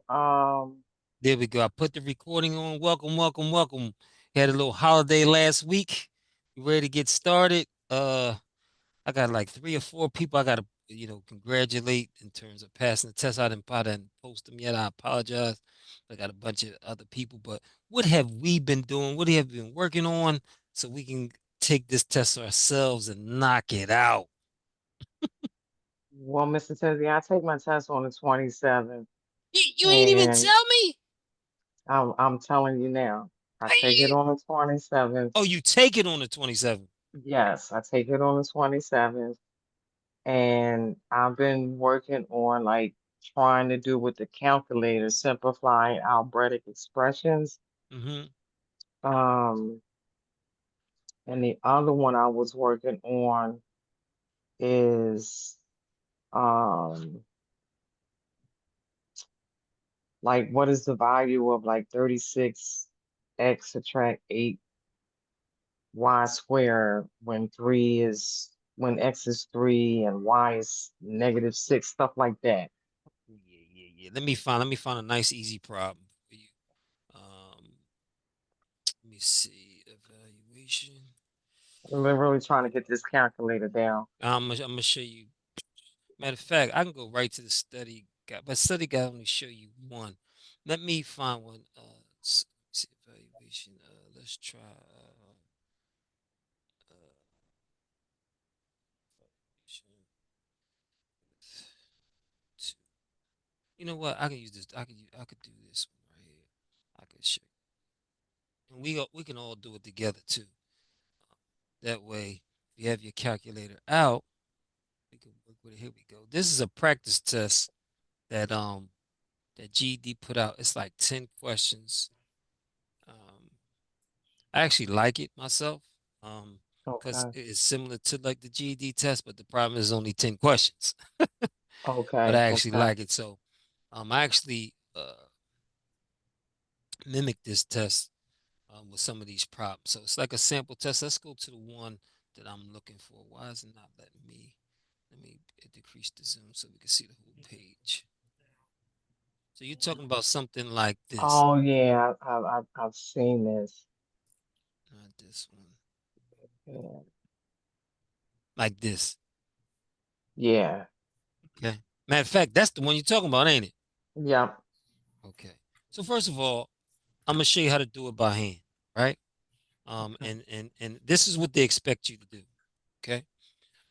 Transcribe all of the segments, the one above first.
There we go. I put the recording on. Welcome, welcome, welcome. Had a little holiday last week. You ready to get started? I got like 3 or 4 people I gotta, congratulate in terms of passing the test. I didn't post them yet. I apologize. I got a bunch of other people, but what have we been doing? What have we been working on so we can take this test ourselves and knock it out? Well, Mr. Tizzy, I take my test on the 27th, You ain't even and tell me. I'm telling you now, I take it on the 27th. Oh, you take it on the 27th. Yes, I take it on the 27th, and I've been working on like trying to do with the calculator, simplifying algebraic expressions. Mm-hmm. Um, and the other one I was working on is um like what is the value of like 36x subtract 8y squared when x is 3 and y is -6, stuff like that. Yeah, yeah, yeah. Let me find a nice easy problem for you. Let me see. Evaluation. I'm really trying to get this calculator down. I'm gonna show you. Matter of fact, I can go right to the study guide, but study guide only show you one. Let me find one. See evaluation. Let's try. Evaluation two. You know what? I can use this. I could do this one right here. I could show you, and we can all do it together too. That way, if you have your calculator out, we can work with it. Here we go. This is a practice test that that GED put out. It's like 10 questions. Um, I actually like it myself. Because Okay. it's similar to like the GED test, but the problem is only 10 questions. But Okay. I actually Okay. like it. So I actually mimic this test with some of these problems. So it's like a sample test. Let's go to the one that I'm looking for. Why is it not letting me? Let me decrease the zoom so we can see the whole page. So you're talking about something like this, Oh yeah, I've seen this. not this one, Yeah. like this. Yeah. Okay. Matter of fact, that's the one you're talking about, ain't it? Yep. Okay. So first of all, I'm gonna show you how to do it by hand, right? Okay. And this is what they expect you to do. Okay.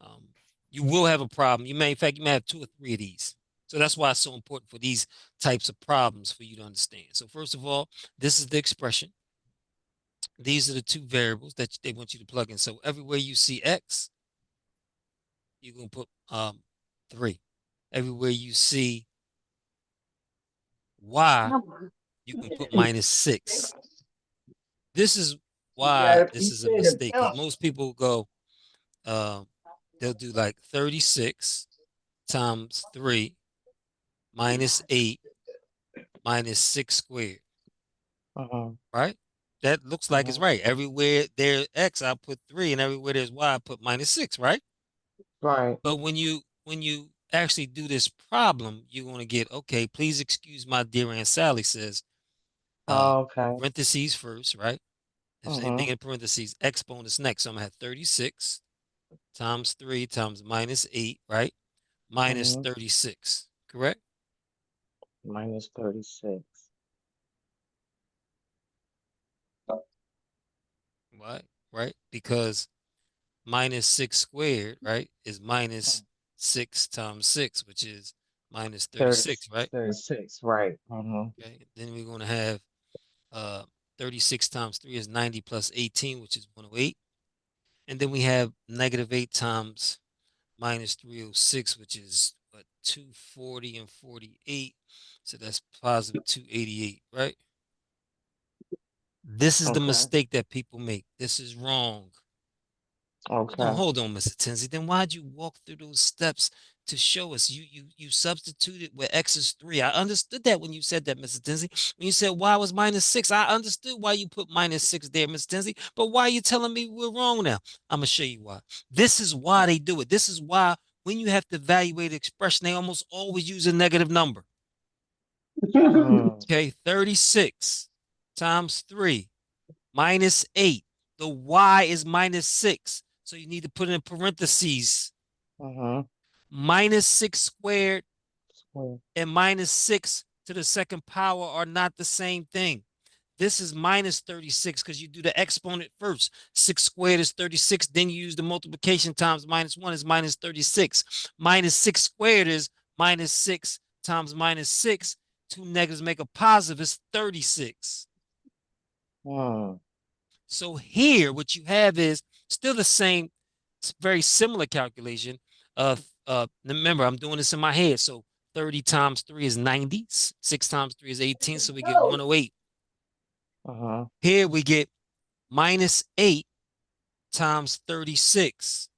Um, you will have a problem. In fact, you may have 2 or 3 of these. So that's why it's so important for these types of problems for you to understand. So first of all, this is the expression. These are the two variables that they want you to plug in. So everywhere you see x, you're gonna put 3. Everywhere you see y, you can put -6. This is You why gotta this keep is a saying mistake because it. most people go, um, they'll do like 36 times 3 minus 8 minus 6 squared, Uh-huh. right? That looks like it's Uh-huh. right. Everywhere there's x, I put 3, and everywhere there's y, I put -6, right? Right. But when you actually do this problem, you're gonna get, okay, please excuse my dear Aunt Sally says, uh, Okay. parentheses first, right? If anything Uh-huh. in parentheses, exponents next. So I'm gonna have 36 times 3 times -8, right? Minus Uh-huh. 36, correct? -36. Right? Right? Because -6 squared, right, is minus 6 times 6, which is minus 30, 36, right? 36, right. Uh-huh. Okay. Then we're going to have uh 36 times 3 is 90 plus 18, which is 108. And then we have -8 times -306, which is what, 240 and 48. So that's positive 288, right? This is the Okay. mistake that people make. This is wrong. No, Okay. hold on, Mr. Tensley. Then why'd you walk through those steps to show us? You substituted where x is 3. I understood that when you said that, Mr. Tensley. When you said y was -6, I understood why you put -6 there, Mr. Tensley. But why are you telling me we're wrong now? I'm gonna show you why. This is why they do it. This is why when you have to evaluate an expression, they almost always use a negative number. Mm, Okay, 36 times 3 minus 8. The y is minus 6. So you need to put in parentheses. mm-hmm. Minus 6 squared Square. and minus 6 to the second power are not the same thing. This is minus 36 because you do the exponent first. 6 squared is 36. Then you use the multiplication times minus 1 is minus 36. Minus 6 squared is minus 6 times minus 6. Two negatives make a positive. It's 36. Mm, So here, what you have is still the same, very similar calculation of, remember, I'm doing this in my head. So 30 times 3 is 90. 6 times 3 is 18. So we get 108. uh-huh. Here we get minus 8 times 36.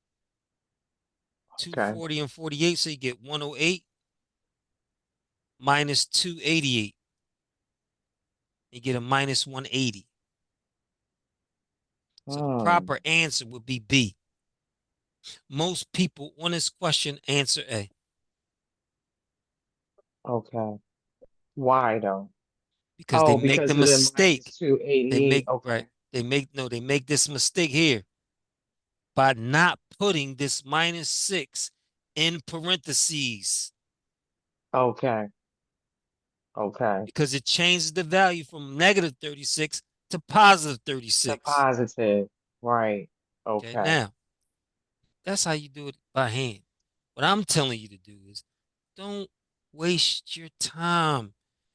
Okay. 240 and 48. So you get 108 minus 288. You get a minus 180. So the Mm, proper answer would be B. Most people on this question answer A okay. Why though? because they Oh, make the because of the mistake. minus two They eighty eight. make, right. Okay. They make, no, they make this mistake here by not putting this minus 6 in parentheses Okay. Okay. because it changes the value from negative 36 to positive The 36. positive. Right. Okay, Okay. now that's how you do it by hand. What I'm telling you to do is don't waste your time.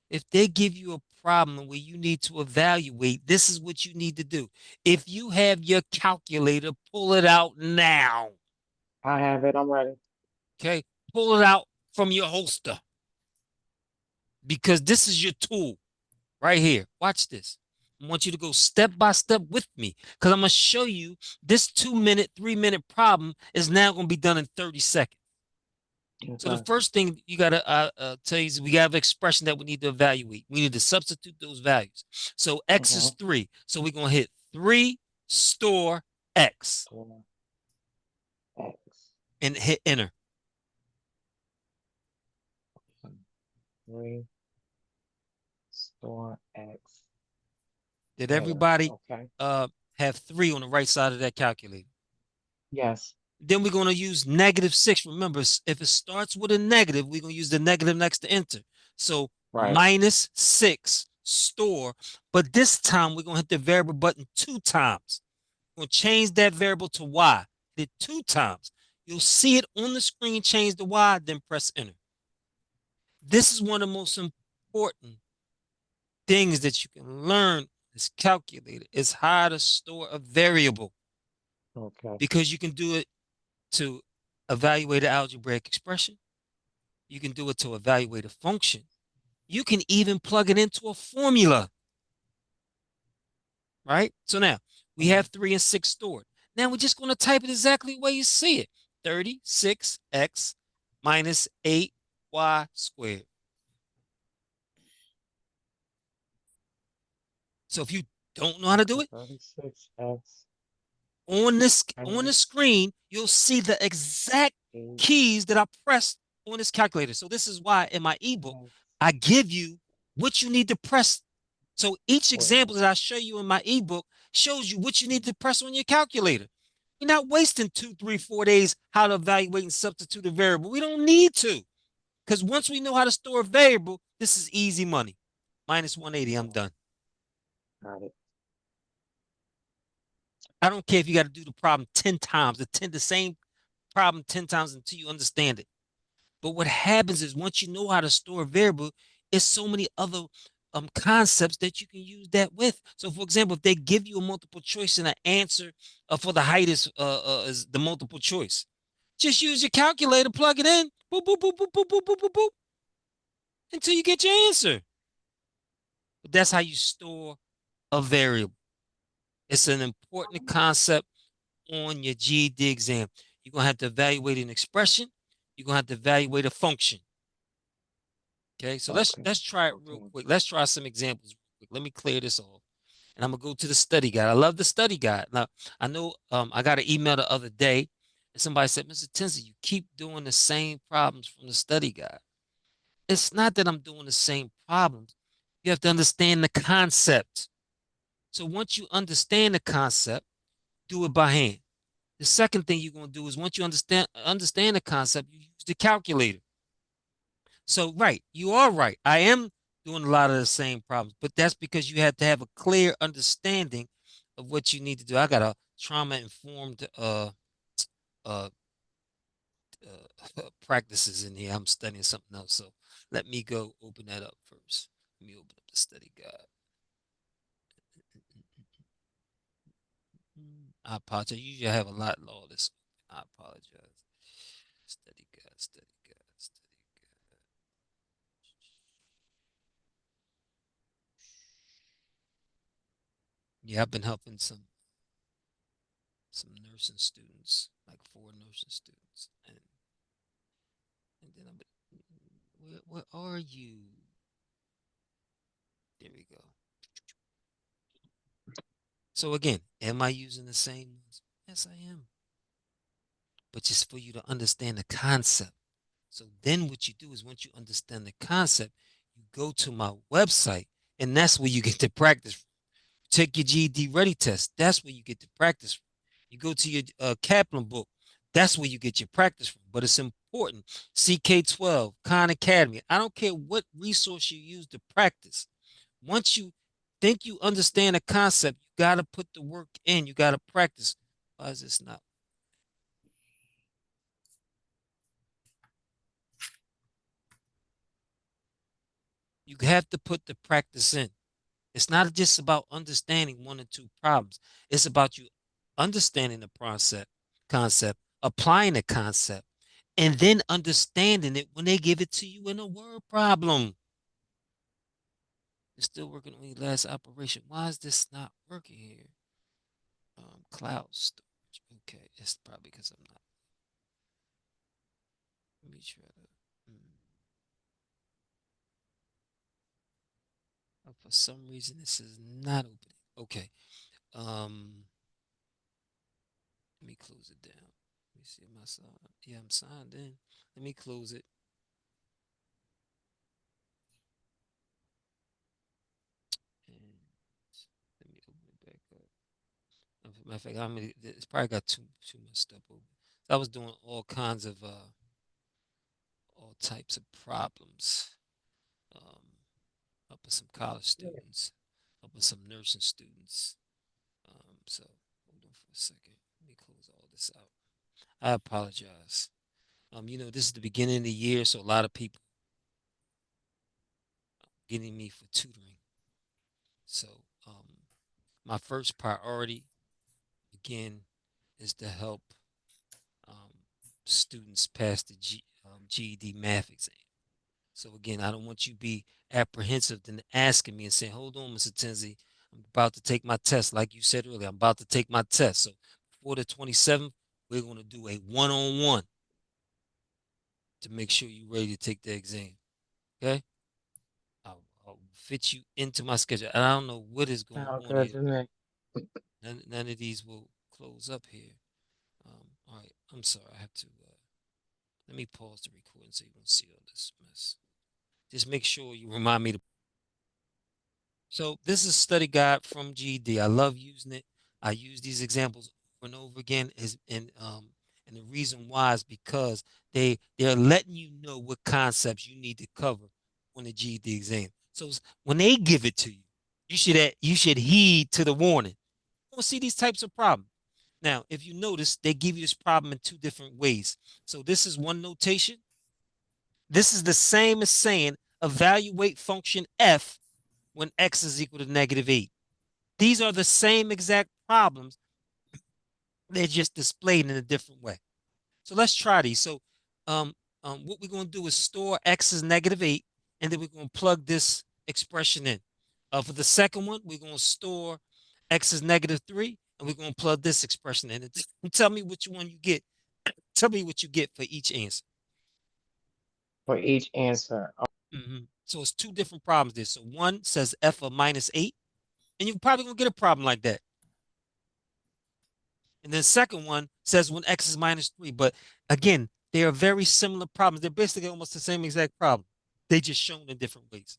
If they give you a problem where you need to evaluate, this is what you need to do. If you have your calculator, pull it out now. I have it. I'm ready. Okay, pull it out from your holster because this is your tool right here. Watch this. I want you to go step by step with me because I'm going to show you this 2 minute, 3 minute problem is now going to be done in 30 seconds. So the Okay. first thing you got to tell you is we have an expression that we need to evaluate. We need to substitute those values. So X is Uh-huh. 3. So we're going to hit 3 store X Four, X. and hit enter. Three, store X. Did Enter. everybody Okay. uh, have 3 on the right side of that calculator? Yes. Then we're going to use -6. Remember, if it starts with a negative, we're going to use the negative next to enter. So Right. -6 store, but this time we're going to hit the variable button 2 times. We're going to change that variable to y. Hit it 2 times. You'll see it on the screen change to y, then press enter. This is one of the most important things that you can learn this calculator is how to store a variable Okay. because you can do it to evaluate an algebraic expression. You can do it to evaluate a function. You can even plug it into a formula, right? So now we Mhm. have 3 and 6 stored. Now we're just going to type it exactly the way you see it. 36x minus 8y squared. So if you don't know how to do Okay. it, 36X on the minus screen, you'll see the exact 8X keys that I pressed on this calculator. So this is why in my ebook, I give you what you need to press. So each squared. example that I show you in my ebook shows you what you need to press on your calculator. You're not wasting 2, 3, 4 days how to evaluate and substitute a variable. We don't need to because once we know how to store a variable, this is easy money. Minus 180, I'm Okay. done. Got it. I don't care if you got to do the problem 10 times, the same problem 10 times until you understand it. But what happens is once you know how to store a variable, it's so many other concepts that you can use that with. So, for example, if they give you a multiple choice and an answer for the height is the multiple choice, just use your calculator, plug it in, boop, boop, boop, boop, boop, boop, boop, boop, boop, until you get your answer. But that's how you store a variable. It's an important concept on your GED exam. You're going to have to evaluate an expression. You're going to have to evaluate a function. Okay, so let's Okay. let's try it real Okay. quick. Let's try some examples real quick. Let me clear this off. And I'm gonna go to the study guide. I love the study guide. Now I know I got an email the other day and somebody said, Mr. Tinsley, you keep doing the same problems from the study guide. It's not that I'm doing the same problems, you have to understand the concept. So once you understand the concept, do it by hand. The second thing you're going to do is once you understand the concept, you use the calculator. So right, you are right. I am doing a lot of the same problems, but that's because you have to have a clear understanding of what you need to do. I got a trauma informed uh practices in here. I'm studying something else. So let me go open that up first. Let me open up the study guide. I apologize. Usually I have a lot of all this. I apologize. Study guide, study guide, study guide. Yeah, I've been helping some nursing students, like four nursing students, and then I've been, where are you? There we go. So again, am I using the same ones? Yes, I am. But just for you to understand the concept. So then what you do is once you understand the concept, you go to my website, and that's where you get to practice. Take your GED ready test. That's where you get to practice from. You go to your Kaplan book. That's where you get your practice from. But it's important. CK12, Khan Academy. I don't care what resource you use to practice. Once you think you understand a concept, you got to put the work in. You got to practice. Why is this not? You have to put the practice in. It's not just about understanding one or two problems. It's about you understanding the concept, applying the concept, and then understanding it when they give it to you in a word problem. It's still working on your last operation. Why is this not working here? Cloud storage. Okay, it's probably because I'm not. Let me try to. For some reason, this is not opening. Okay. Um, Let me close it down. Let me see my sign. Yeah, I'm signed in. Let me close it. And let me open it back up. Matter of fact, it's probably got too much stuff open. So I was doing all types of problems. Um, up with some college students, up with some nursing students. So hold on for a second. Let me close all this out. I apologize. This is the beginning of the year, so a lot of people getting me for tutoring. So my first priority again is to help um, students pass the GED math exam. So again, I don't want you to be apprehensive then asking me and saying, "Hold on, Mr. Tenzi, I'm about to take my test." Like you said earlier, I'm about to take my test. So before the 27th, we're going to do a one-on-one to make sure you're ready to take the exam. Okay? I'll fit you into my schedule. And I don't know what is going Sound on good here. to me. None of these will close up here. All right, I'm sorry. I have to let me pause the recording so you don't see all this mess. Just make sure you remind me to. So this is a study guide from GED. I love using it. I use these examples over and over again. And the reason why is because they're letting you know what concepts you need to cover on the GED exam. So when they give it to you, you should heed to the warning. You don't see these types of problems. Now, if you notice, they give you this problem in two different ways. So this is one notation. This is the same as saying evaluate function f when x is equal to -8. These are the same exact problems. They're just displayed in a different way. So let's try these. So what we're going to do is store x is -8, and then we're going to plug this expression in. For the second one, we're going to store x is -3, and we're going to plug this expression in. And tell me which one you get. Tell me what you get for each answer. For each answer. So it's two different problems there. So one says f of -8, and you're probably going to get a problem like that. And then second one says when x is -3. But again, they are very similar problems. They're basically almost the same exact problem. They just shown in different ways.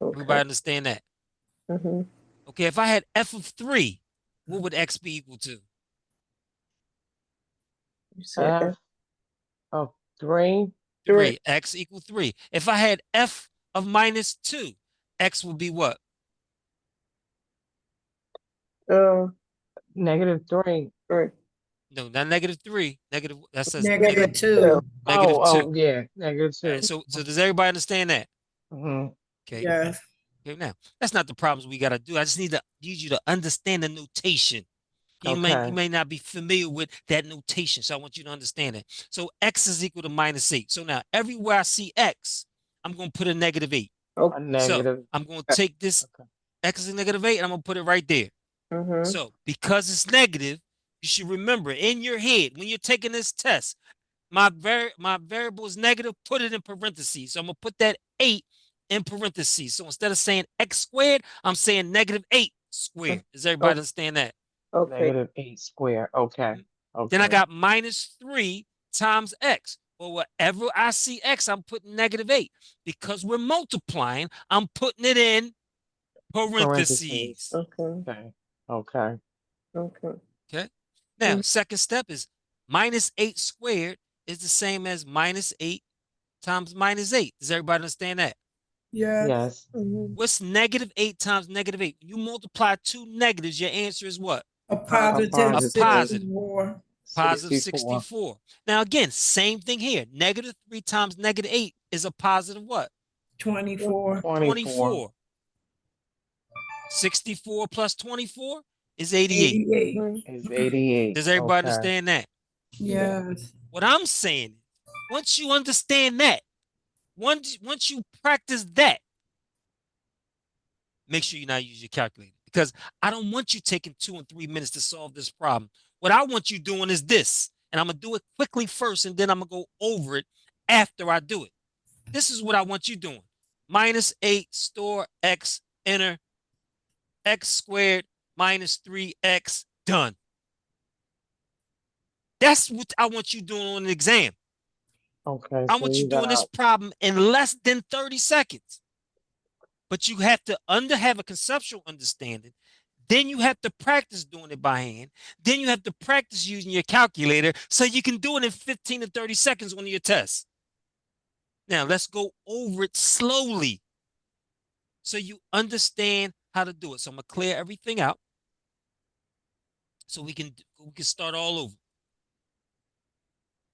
Everybody Okay. understand that? Mm-hmm. Okay, if I had f of 3, what would x be equal to? You said F of 3. 3. 3. X equal 3. If I had f of minus 2, x would be what? Um, -3. 3. No, not -3. Negative, that says Negative negative, two. -2. negative 2. Yeah, -2. So does everybody understand that? Mm-hmm. Okay. Yes. Okay, now that's not the problems we gotta do. I just need you to understand the notation. You Okay. may not be familiar with that notation, so I want you to understand it. So x is equal to -8. So now everywhere I see x, I'm gonna put a -8. Okay. A So negative. I'm gonna take this Okay. x is a -8, and I'm gonna put it right there. Mm-hmm. So because it's negative, you should remember in your head when you're taking this test, my variable is negative, put it in parentheses. So I'm gonna put that 8 in parentheses. So instead of saying x squared, I'm saying -8 squared. Does everybody Okay. understand that? Okay. -8 squared. Okay. Mhm. Then I Okay. got -3 times x. Well, wherever I see x, I'm putting -8. Because we're multiplying, I'm putting it in Parentheses. parentheses. Okay. Okay. Okay. Okay. Okay. Now, Mm. second step is -8 squared is the same as -8 times -8. Does everybody understand that? Yes. Yes. Mm-hmm. What's -8 times -8? You multiply two negatives, your answer is what? A A positive A positive positive. 64. Positive 64. 64. Now, again, same thing here. -3 times -8 is a positive what? 24. 24 24. 64 plus 24 is 88. 88. is 88. Does everybody Okay. understand that? Yeah. Yes. What I'm saying, once you understand that, once you practice that, make sure you not use your calculator because I don't want you taking 2 and 3 minutes to solve this problem. What I want you doing is this, and I'm gonna do it quickly first, and then I'm gonna go over it after I do it. This is what I want you doing. -8 store x enter x squared minus 3x done. That's what I want you doing on an exam. Okay. I So want you you doing this got problem in less than 30 seconds. But you have to have a conceptual understanding. Then you have to practice doing it by hand. Then you have to practice using your calculator so you can do it in 15 to 30 seconds on your test. Now, let's go over it slowly so you understand how to do it. So I'm going to clear everything out so we can start all over.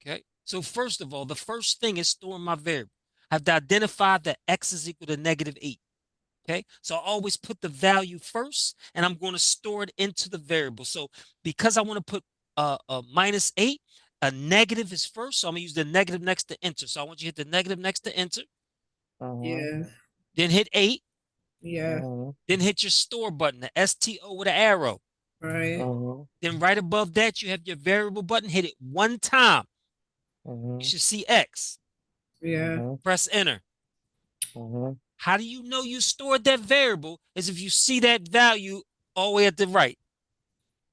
Okay? So first of all, the first thing is storing my variable. I have to identify that x is equal to -8. Okay, so I always put the value first and I'm going to store it into the variable. So because I want to put -8, a negative is first. So I'm going to use the negative next to enter. So I want you to hit the negative next to enter, uh-huh. Yes. then hit 8, Yes. Uh-huh. then hit your store button, the STO with an arrow. Right. Uh-huh. Then right above that, you have your variable button. Hit it one time. You Uh-huh. should see X. Yeah. Uh-huh. Press enter. Uh-huh. How do you know you stored that variable? Is if you see that value all the way at the right.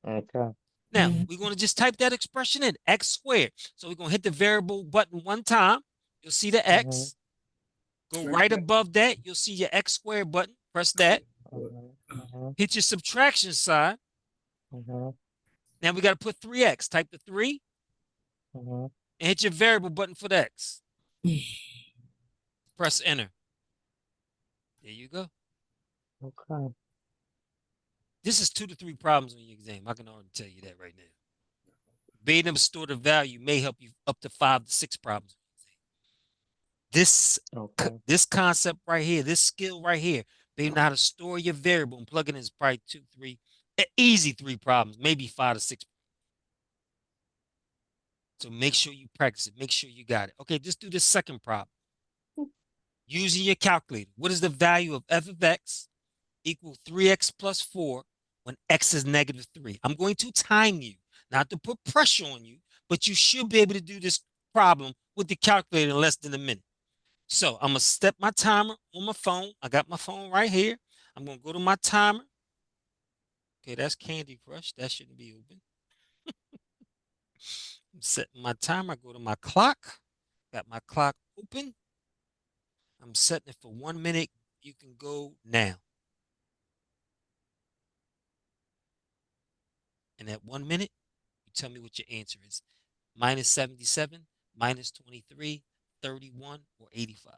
Okay. Now, we're going to just type that expression in, x squared. So we're going to hit the variable button one time. You'll see the Uh-huh. x. Go right above that. You'll see your x squared button. Press that. Uh-huh. Uh-huh. Hit your subtraction sign. Uh-huh. Now we got to put 3x. Type the 3 Uh-huh. and hit your variable button for the x. Press enter. There you go. Okay. This is 2 to 3 problems on your exam. I can already tell you that right now. Being able to store the value may help you up to 5 to 6 problems. This Okay. this concept right here, this skill right here, being how to store your variable and plug it in is probably 2, 3, easy 3 problems, maybe 5 to 6. So make sure you practice it. Make sure you got it. Okay, just do this second problem. Using your calculator, what is the value of f of x equal 3x plus 4 when x is -3? I'm going to time you, not to put pressure on you, but you should be able to do this problem with the calculator in less than a minute. So I'm gonna set my timer on my phone. I got my phone right here. I'm gonna go to my timer. Okay, that's Candy Crush. That shouldn't be open. I'm setting my timer. I go to my clock. Got my clock open. I'm setting it for 1 minute. You can go now. And at 1 minute, you tell me what your answer is. Minus 77, minus 23, 31, or 85.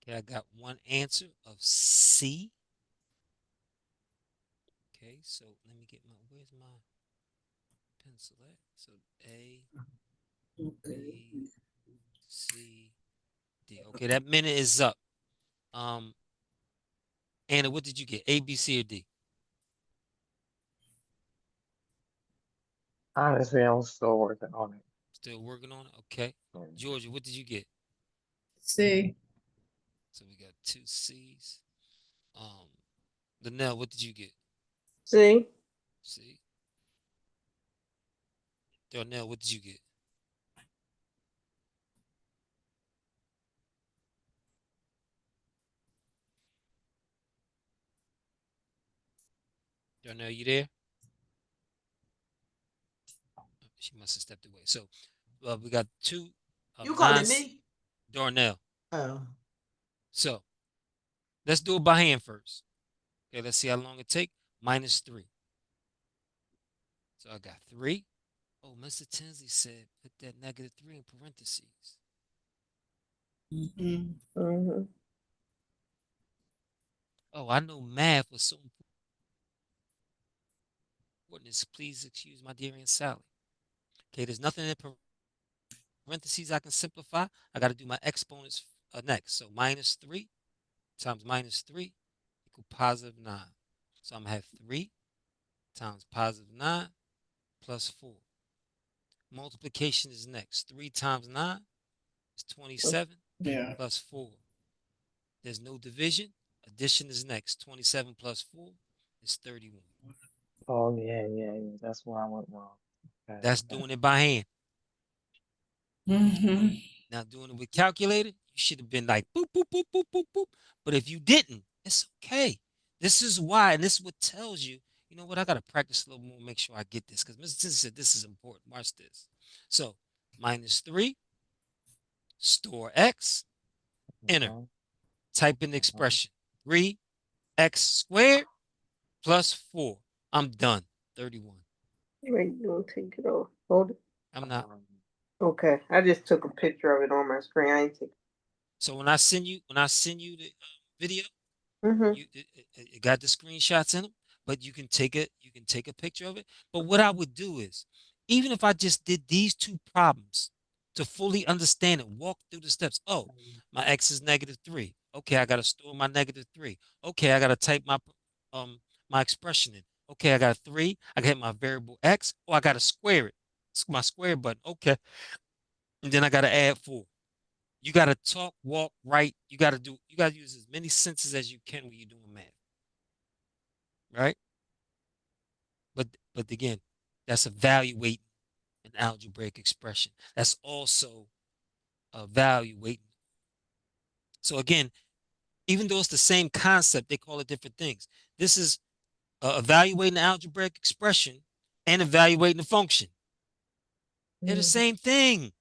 Okay, I got one answer of C. Okay, so let me get where's my pencil at? So A, B, C, D. Okay, that minute is up. Um, Anna, what did you get? A, B, C, or D? Honestly, I'm still working on it. Still working on it? Okay. Georgia, what did you get? C. So we got two C's. Um, Linnell, what did you get? See? C. Darnell, what did you get? Darnell, you there? She must have stepped away. So we got two You nine. calling me? Darnell. Oh. So let's do it by hand first. Okay, let's see how long it take. Minus 3. So I got 3. Oh, Mr. Tinsley said put that -3 in parentheses. Mhm. Mm-hmm. Oh, I know math was so important. Please excuse my dear Aunt Sally. Okay, there's nothing in parentheses I can simplify. I got to do my exponents next. So minus 3 times minus 3 equal positive 9. So I'm going to have 3 times positive 9 plus 4. Multiplication is next. 3 times 9 is 27 Yeah. plus 4. There's no division. Addition is next. 27 plus 4 is 31. Oh, yeah. That's where I went wrong. Okay, That's okay. doing it by hand. Mhm. Now, doing it with calculator, you should have been like boop, boop, boop, boop, boop, boop. But if you didn't, it's okay. This is why, and this is what tells you, you know what, I got to practice a little more, make sure I get this. Because Mr. Tinsley said this is important. Watch this. So, minus 3, store X, enter. Uh-huh, Type in the uh-huh. expression. 3x squared plus 4. I'm done. 31. Wait, don't take it off. Hold it. I'm not. Um, Okay, I just took a picture of it on my screen. I ain't take. So when I send you the video, Mm-hmm. it got the screenshots in them, but you can take a picture of it. But what I would do is, even if I just did these two problems to fully understand it, walk through the steps. Oh, my x is -3. Okay, I gotta store my -3. Okay, I gotta type my expression in. Okay, I got a 3. I got my variable x. Oh, I gotta square it. It's my square button. Okay, and then I gotta add 4. You gotta talk, walk, write. You gotta use as many senses as you can when you're doing math, right? But again, that's evaluating an algebraic expression. That's also evaluating. So again, even though it's the same concept, they call it different things. This is evaluating the algebraic expression and evaluating the function. They're the same thing.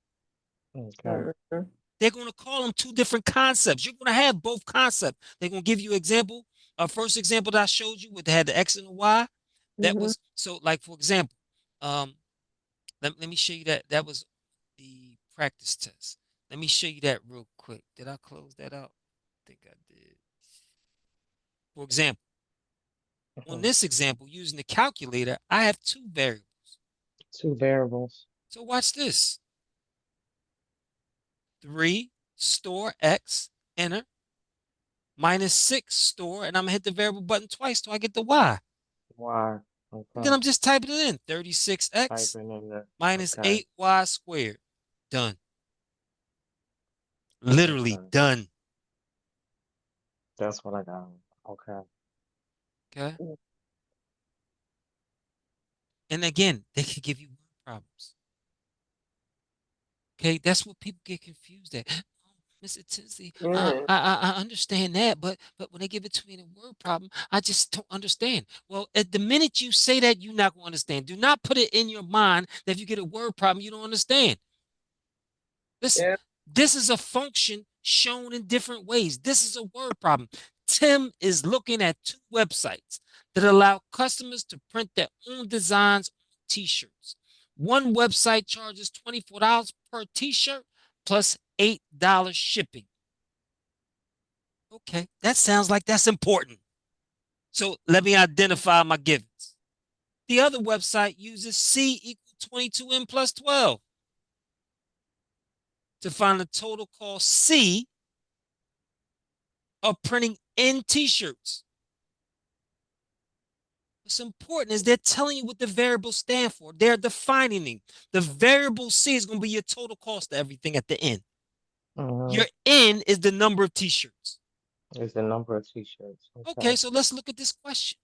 okay. Mm-hmm. They're going to call them two different concepts. You're going to have both concepts. They're going to give you example. First example that I showed you, where they had the x and the y. That Mm-hmm. was so. Like for example, um, let me show you that. That was the practice test. Let me show you that real quick. Did I close that out? I think I did. For example, On this example, using the calculator, I have two variables. Two variables. So watch this. 3 store X, enter, minus 6 store, and I'm gonna hit the variable button twice till I get the Y. Y. And then Okay. I'm just typing it in. 36X Typing in the. minus Okay. 8Y squared. Done. Literally Okay. done. That's what I got. Okay. Okay. And again, they could give you word problems. Okay, that's what people get confused at. Oh, Mr. Tinsley, Yeah. I understand that, but when they give it to me in a word problem, I just don't understand. Well, at the minute you say that, you're not going to understand. Do not put it in your mind that if you get a word problem, you don't understand. Listen, Yeah. this is a function shown in different ways. This is a word problem. Tim is looking at two websites that allow customers to print their own designs on t-shirts. One website charges $24 per t-shirt plus $8 shipping. Okay, that sounds like that's important. So let me identify my givens. The other website uses C equal 22n plus 12 to find the total cost C of printing in t-shirts. What's important is they're telling you what the variables stand for. They're defining them. The variable C is going to be your total cost of everything at the end. Mm-hmm. Your N is the number of t-shirts. Is the number of t-shirts. Okay, Okay. so let's look at this question.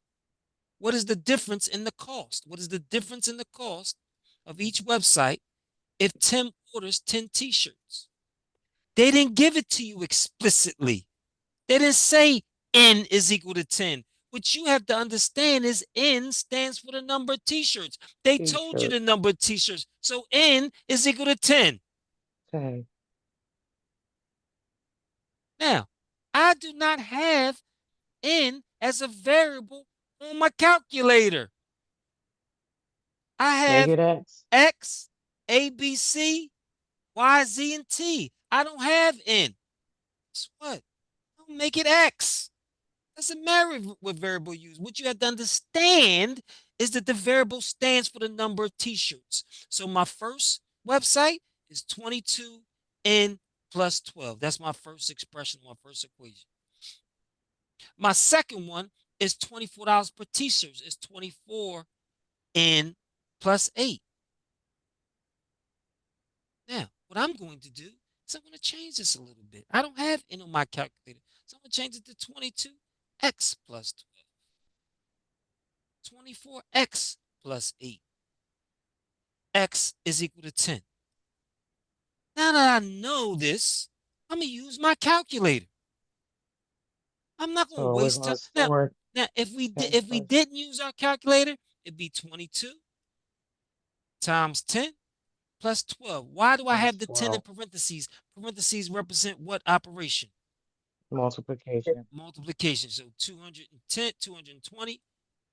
What is the difference in the cost? What is the difference in the cost of each website if Tim orders 10 t-shirts? They didn't give it to you explicitly. They didn't say N is equal to 10. What you have to understand is N stands for the number of t-shirts. They told you the T-shirts. number of t-shirts. So N is equal to 10. Okay. Now, I do not have N as a variable on my calculator. I Make have it X. X, A, B, C, Y, Z, and T. I don't have N. Guess what? I'll make it X. Doesn't matter what variable you use. What you have to understand is that the variable stands for the number of t-shirts. So my first website is 22n plus 12. That's my first expression, my first equation. My second one is $24 per t-shirt. It's 24n plus 8. Now, what I'm going to do is I'm going to change this a little bit. I don't have n on my calculator, so I'm going to change it to 22x plus 12. 24x plus 8. X is equal to 10. Now that I know this, I'm going to use my calculator. I'm not going to So we're waste time. gonna store Now if we 10 plus didn't use our calculator, it'd be 22 times 10 plus 12. Why do I plus have the 10 in 12. parentheses? Parentheses represent what operation? Multiplication. Multiplication. So 210, 220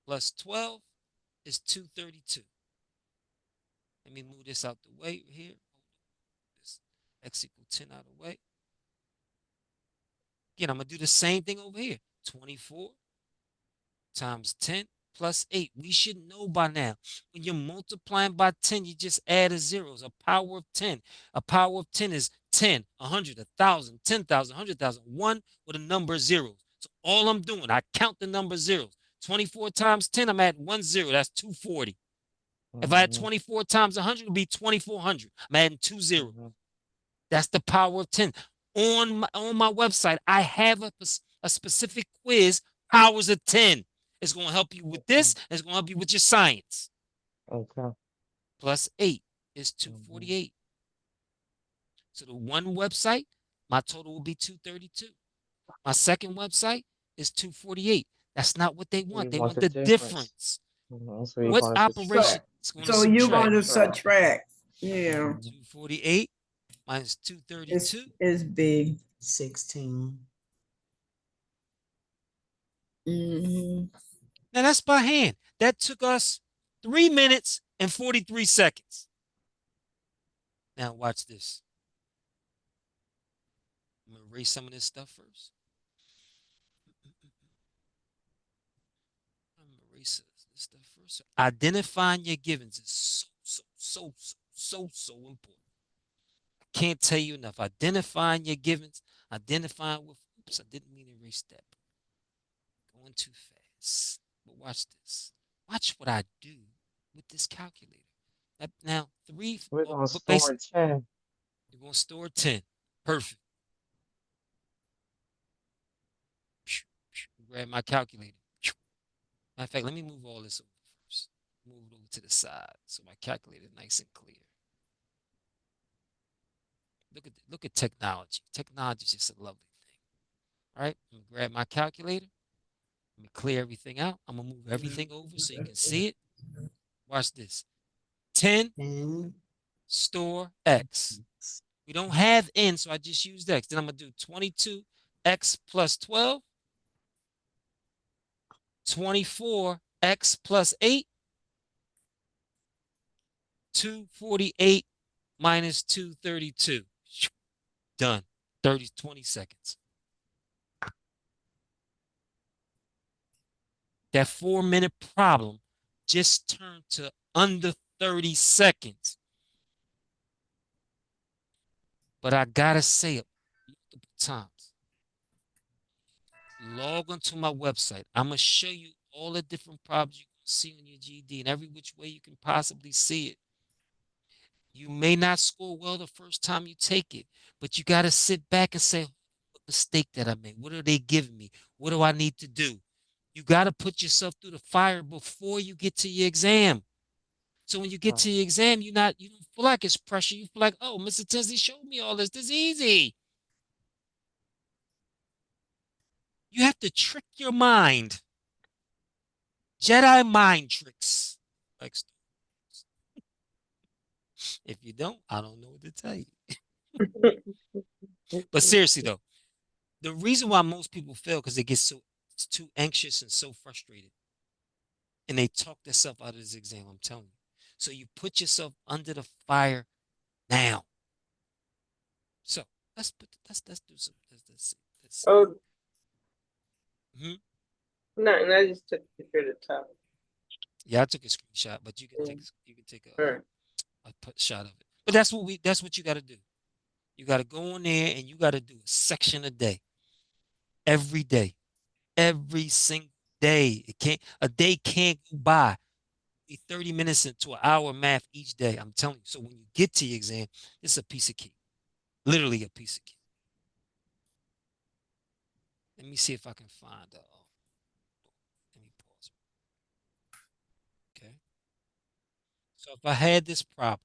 plus 12 is 232. Let me move this out the way here. This x equals 10 out of the way. Again, I'm going to do the same thing over here. 24 times 10 plus 8. We should know by now. When you're multiplying by 10, you just add a zeros. A power of 10. A power of 10 is 10, 100, 1,000, 10,000, 100,000. 1 with a number of zeros. So all I'm doing, I count the number of zeros. 24 times 10, I'm adding 1 0. That's 240. If I had Mm-hmm. 24 times 100, it would be 2,400. I'm adding 2 zeros. Mm-hmm. That's the power of 10. On my website, I have a specific quiz, powers of 10. It's going to help you with Okay. this. It's going to help you with your science. Okay. Plus 8 is Mm-hmm. 248. So the one website, my total will be 232. My second website is 248. That's not what they want. You They want want the the difference. difference. Mm-hmm. So you're What going to operation subtract. is going to So you're going subtract? to Subtract. subtract. Yeah, Mm-hmm. 248 minus it's 232. it's big. 16. Hmm. Now that's by hand. That took us 3 minutes and 43 seconds. Now watch this. I'm going to erase some of this stuff first. I'm says this the first. Identifying your givens is so important. I can't tell you enough. Identifying your givens, identifying with. Oops, I didn't mean to erase that. Going too fast. But watch this. Watch what I do with this calculator. Now, three, We're gonna but store 10. you're going to store 10. Perfect. Grab my calculator. Matter of fact, let me move all this over first. Move it over to the side so my calculator is nice and clear. Look at technology. Technology is just a lovely thing. All right, I'm gonna grab my calculator. Let me clear everything out. I'm gonna move everything over so you can see it. Watch this. 10 And store X. We don't have N, so I just used X. Then I'm gonna do 22X plus 12, 24X plus 8, 248 minus 232. Done. 20 seconds. That 4-minute problem just turned to under 30 seconds. But I gotta say it multiple times. Log onto my website. I'm gonna show you all the different problems you can see on your GED and every which way you can possibly see it. You may not score well the first time you take it, but you gotta sit back and say, what mistake that I made? What are they giving me? What do I need to do? You gotta put yourself through the fire before you get to your exam. So when you get to Right. your exam, you don't feel like it's pressure. You feel like, oh, Mr. Tinsley showed me all this. This is easy. You have to trick your mind. Jedi mind tricks. Like, if you don't, I don't know what to tell you. But seriously though, the reason why most people fail because they get it's too anxious and so frustrated, and they talk themselves out of this exam. I'm telling you. So you put yourself under the fire now. So let's do some. Let's see. Oh, Mhm. nothing. I just took a picture of the top. Yeah, I took a screenshot, but you can Mm. take All right. a shot of it. But that's what you got to do. You got to go on there and you got to do a section a day, every single day. A day can't go by. 30 minutes into an hour of math each day. I'm telling you. So when you get to your exam, it's a piece of cake, literally a piece of cake. Let me see if I can find. Let me pause. Okay. So if I had this problem.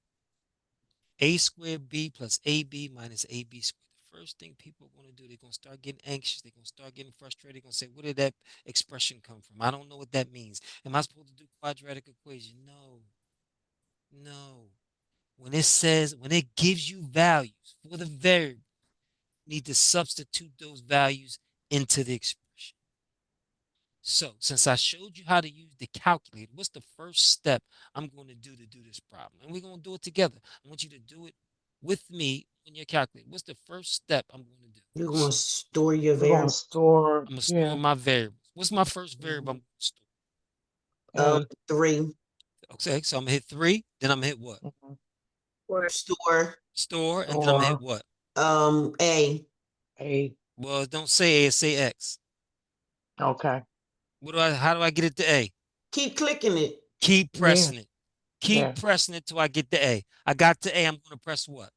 A squared B plus AB minus AB squared. The first thing people are going to do, they're going to start getting anxious. They're going to start getting frustrated. They're going to say, where did that expression come from? I don't know what that means. Am I supposed to do quadratic equation? No, no. When it gives you values for the variable, you need to substitute those values into the expression. So since I showed you how to use the calculator, what's the first step I'm going to do this problem? And we're going to do it together. I want you to do it with me on your calculator. What's the first step I'm going to do? you're gonna store your We're gonna variables. store, I'm going to store yeah, my variables. What's my first variable I'm going to store? A. 3. Okay, so I'm going to hit 3. Then I'm going to hit what? Mhm. What? Store Store. And then I'm going to hit Store what? A. A. Well, don't say A, say X. Okay. How do I get it to A? Keep clicking it. Keep Yeah, pressing it. yeah. Keep pressing it till I get to A. I got to A. I'm going to press what?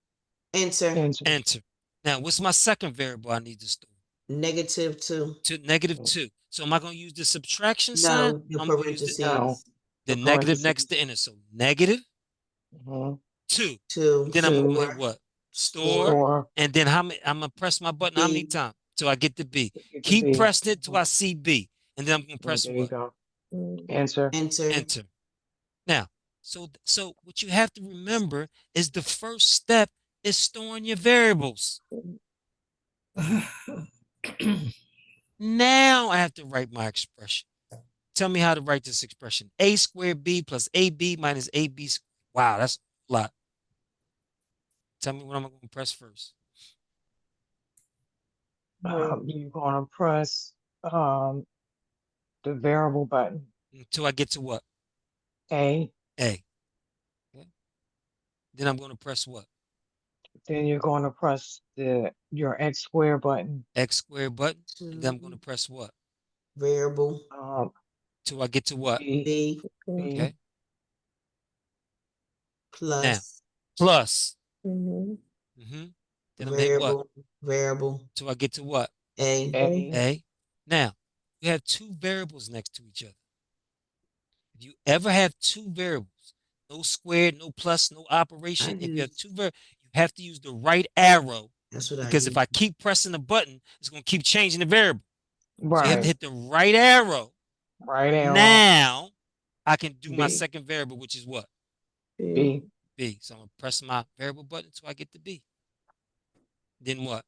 Enter. Enter. Enter. Now, what's my second variable I need to store? -2. To -2. So am I going to use the subtraction sign? No, the I'm going to use No, parentheses. the the negative next parentheses. to enter. So -2. Mhm. And 2. then I'm going to Two. hit what? Store. Store Store. And then how many? I'm going to press my button how many B. times? Till I get to B. Get the Keep B. pressing it till I Mhm. see B. And then I'm going to Yeah, press there you what? go. Enter. Enter. Enter. Now, so what you have to remember is the first step is storing your variables. Now I have to write my expression. Tell me how to write this expression. A squared B plus AB minus AB squared. Wow, that's a lot. Tell me what I'm going to press first. You're gonna press the variable button. until I get to what? A. A. Okay. Then I'm going to press what? Then you're going to press your X square button. X squared button. And then I'm going to Mhm. press what? Variable Till I get to what? B. B B. Okay. Now, plus plus. Mm-hmm. Then I'm going to hit what? variable Till I get to what? A. A. A. Now, you have two variables next to each other. If you ever have two variables, no squared, no plus, no operation, if you have two variables, you have to use the right arrow That's what I because use. if I keep pressing the button, it's going to keep changing the variable. So you have to Right. hit the right arrow. Right arrow. Now I can do my B. second variable, which is what? B. B. B. So I'm going to press my variable button until I get to B. Then what?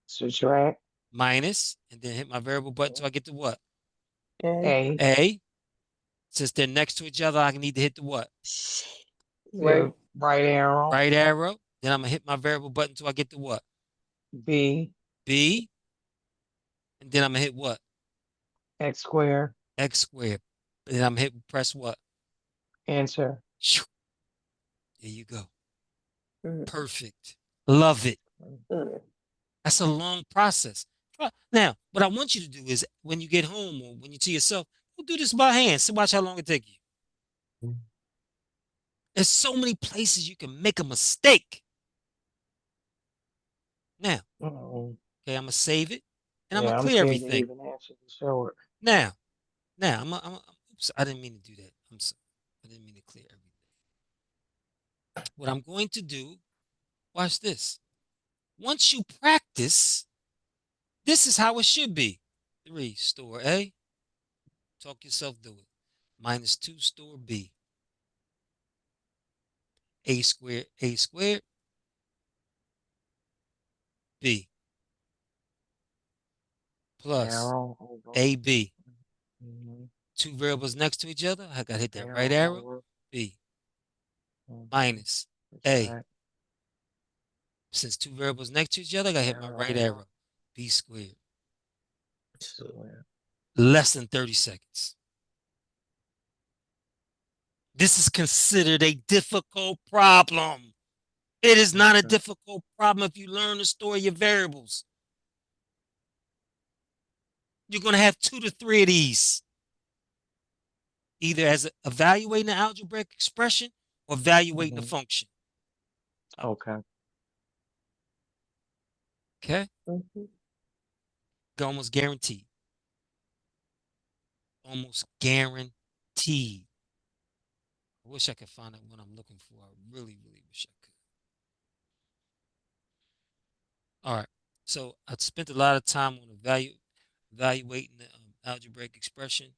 Subtract. Minus, and then hit my variable button until I get to what? A. A. A. Since they're next to each other, I need to hit the what? Right. The right arrow. Right arrow. Then I'm going to hit my variable button until I get to what? B. B. And then I'm going to hit what? X square. X squared. And then I'm going to hit press what? Enter. There you go. Mm-hmm. Perfect. Love it. Mm-hmm. That's a long process. Now, what I want you to do is when you get home or when you to yourself, go do this by hand. See, watch how long it takes you. There's so many places you can make a mistake. Now, Mm-hmm. okay, I'm gonna save it and I'm gonna Yeah, I'm clear scared to everything. even actually show it. Now, oops, I didn't mean to do that. I'm sorry. I didn't mean to clear everything. What I'm going to do, watch this. Once you practice, this is how it should be. 3, store A. Talk yourself through it. -2, store B. A squared, B plus Arrow over. AB. Mm-hmm. Two variables next to each other. I got to hit that right Arrow arrow. over. B Mm-hmm. minus A. Subtract. Since two variables next to each other, I got to hit my right Arrow over. arrow. B squared. Square. Less than 30 seconds. This is considered a difficult problem. It is not a Okay. difficult problem if you learn to store your variables. You're going to have 2 to 3 of these, either as evaluating the algebraic expression or evaluating the Mm-hmm. function. Okay. Okay? Mm-hmm. Almost guaranteed. Almost guaranteed. I wish I could find out what I'm looking for. I really, really wish I could. All right. So I spent a lot of time on evaluating the algebraic expression,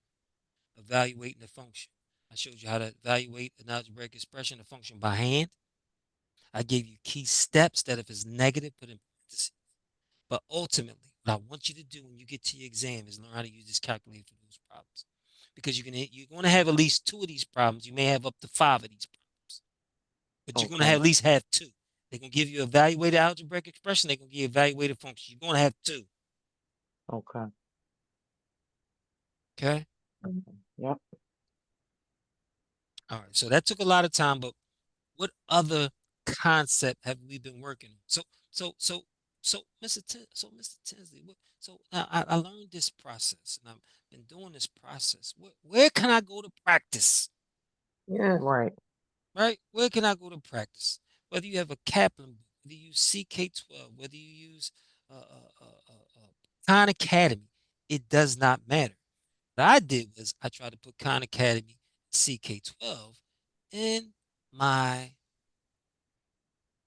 evaluating the function. I showed you how to evaluate an algebraic expression, a function by hand. I gave you key steps that if it's negative, put in parentheses. But ultimately, what I want you to do when you get to your exam is learn how to use this calculator for those problems. Because you're going to have at least 2 of these problems. You may have up to 5 of these problems. But you're going to Okay. have at least have 2. They're going to give you evaluated algebraic expression. They're going to give you evaluated function. You're going to have 2. Okay. Okay. Yep. All right. So that took a lot of time, but what other concept have we been working on? Mr. Tinsley, so now I learned this process and I've been doing this process. Where can I go to practice? Yeah. Right. Right? Where can I go to practice? Whether you have a Kaplan book, whether you use CK12, whether you use Khan Academy, it does not matter. What I did was I tried to put Khan Academy CK12 in my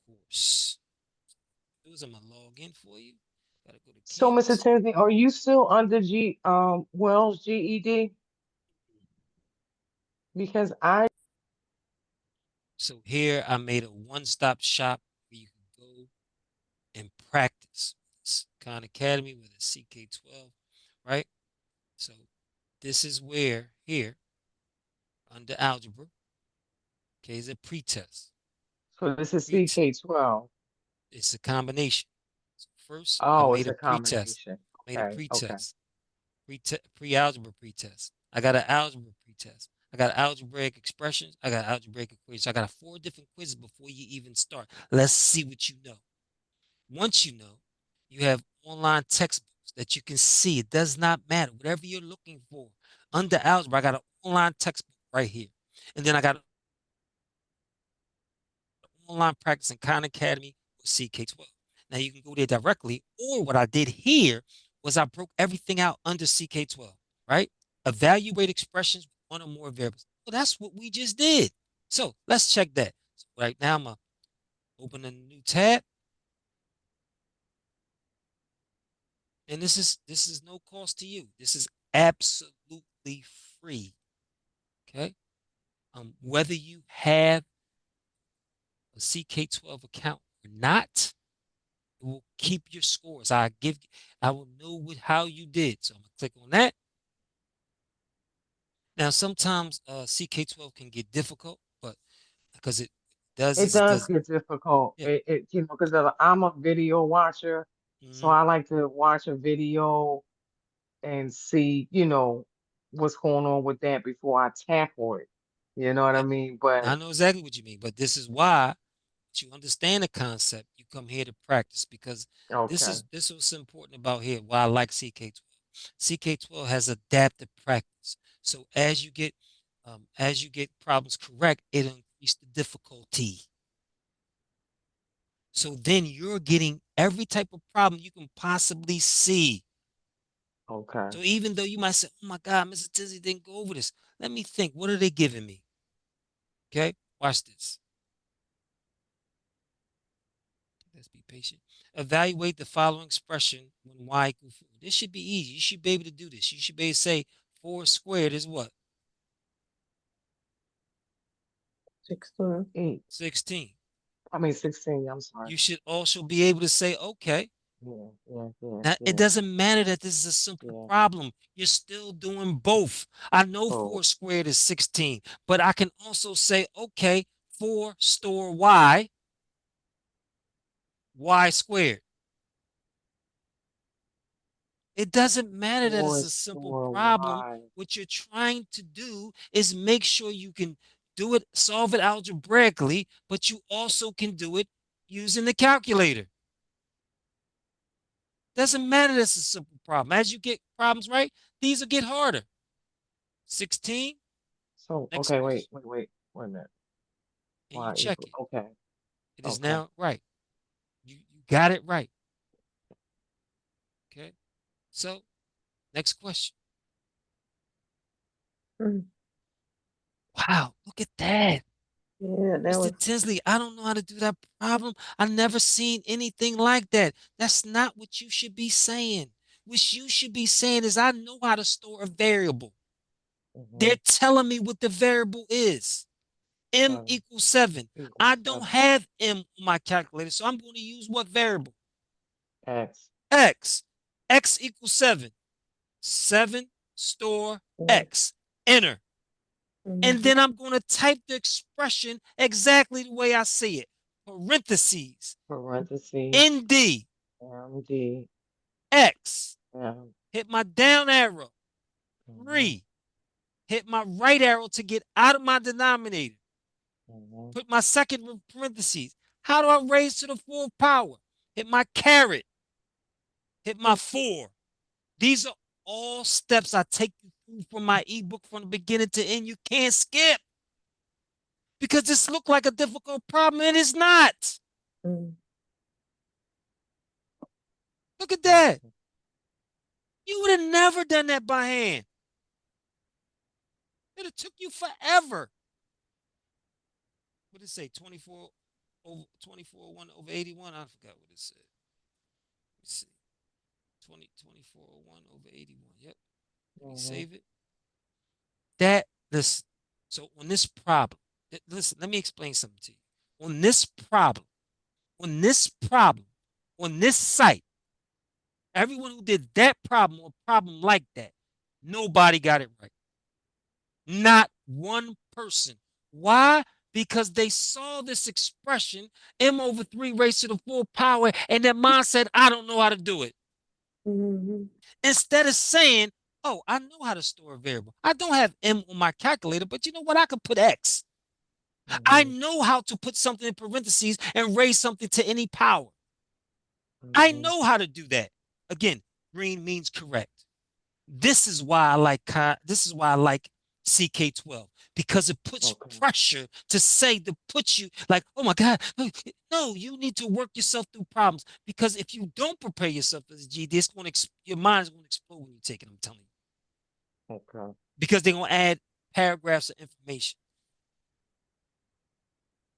course. Those are my login for you. Gotta go to So, Mr. campus. Tinsley, are you still under Wells GED? Because I So here I made a one-stop shop where you can go and practice. It's Khan Academy with a CK12, right? So this is where here under algebra, okay, is a pretest. so this is Pre CK12. it's a combination. So first I Oh, made it's a a pretest. combination. Made a Okay. Okay. pretest. Pre-algebra pretest. I got an algebra pretest. I got algebraic expressions. I got algebraic equations. I got 4 different quizzes before you even start. Let's see what you know. Once you know, you have online textbooks that you can see. It does not matter. Whatever you're looking for. Under algebra, I got an online textbook right here. And then I got online practice in Khan Academy or CK12. Now you can go there directly, or what I did here was I broke everything out under CK12, right? Evaluate expressions with one or more variables. Well, that's what we just did. So let's check that. So right now I'm gonna open a new tab, and this is no cost to you. This is absolutely free. Okay. Whether you have a CK12 account or not, it will keep your scores. I will know how you did. So I'm gonna click on that. Now sometimes CK12 can get difficult, but because it does It this, it does does. get difficult. Yeah. Because I'm a video watcher, so Mhm. I like to watch a video and see, what's going on with that before I tackle it. You know what I I, mean? But I know exactly what you mean, but this is why you understand the concept. You come here to practice because okay, this was important about here. Why I like CK12. CK12 has adaptive practice. So as you get problems correct, it increases the difficulty. So then you're getting every type of problem you can possibly see. okay. So even though you might say, "Oh my God, Mr. Tizzy didn't go over this," let me think. What are they giving me? Okay, watch this. Let's be patient. Evaluate the following expression when y equals 4. This should be easy. You should be able to do this. You should be able to say 4 squared is what? 16. 8. 16. I mean 16, I'm sorry. You should also be able to say, okay. Yeah, yeah, yeah, Now, it yeah, doesn't matter that this is a simple yeah. problem. You're still doing both. I know Oh, 4 squared is 16, but I can also say, okay, 4 store y squared. It doesn't matter that it's 4 a simple for problem. Y. What you're trying to do is make sure you can do it, solve it algebraically, but you also can do it using the calculator. Doesn't matter that it's a simple problem. As you get problems right, these will get harder. 16, So, next okay, question. wait a minute. And you Y check equal, it. okay, It is okay. now right. You got it right. Okay. So, next question. Mm. Wow, look at that. Yeah, that Mr. was. Tinsley, I don't know how to do that problem. I never seen anything like that. That's not what you should be saying. What you should be saying is, I know how to store a variable. Mm-hmm. They're telling me what the variable is. M 7 equals 7. equals I don't 7. have M on my calculator, so I'm going to use what variable? X. X. X equals 7. 7 store X. Enter. And Mm-hmm. then I'm going to type the expression exactly the way I see it. Parentheses. Parentheses. ND. MD. X. M. Hit my down arrow. Mm-hmm. 3. Hit my right arrow to get out of my denominator. Mm-hmm. Put my second parentheses. How do I raise to the fourth power? Hit my caret. Hit my 4. These are all steps I take you through from my ebook from the beginning to end. You can't skip because this looked like a difficult problem. It is not. Mm-hmm. Look at that. Okay. You would have never done that by hand. It would have took you forever. What did it say? 24 over 24 over 81. I forgot what it said. Let's see. 24 over 81. Yep. Let me Mm-hmm. save it. That this so on this problem, listen, let me explain something to you. On this problem, on this problem, on this site, everyone who did that problem or problem like that, nobody got it right. Not one person. Why? Because they saw this expression, m over 3 raised to the full power, and their mind said, I don't know how to do it. Mm-hmm. Instead of saying, Oh, I know how to store a variable. I don't have M on my calculator, but you know what? I could put X. I Mm-hmm. know how to put something in parentheses and raise something to any power. I Mm-hmm. know how to do that. Again, green means correct. This is why I like CK12 because it puts Okay. pressure to say to put you like, oh my God, no, you need to work yourself through problems because if you don't prepare yourself as a GD, your mind is going to explode when you take it. I'm telling you Okay. because they're going to add paragraphs of information.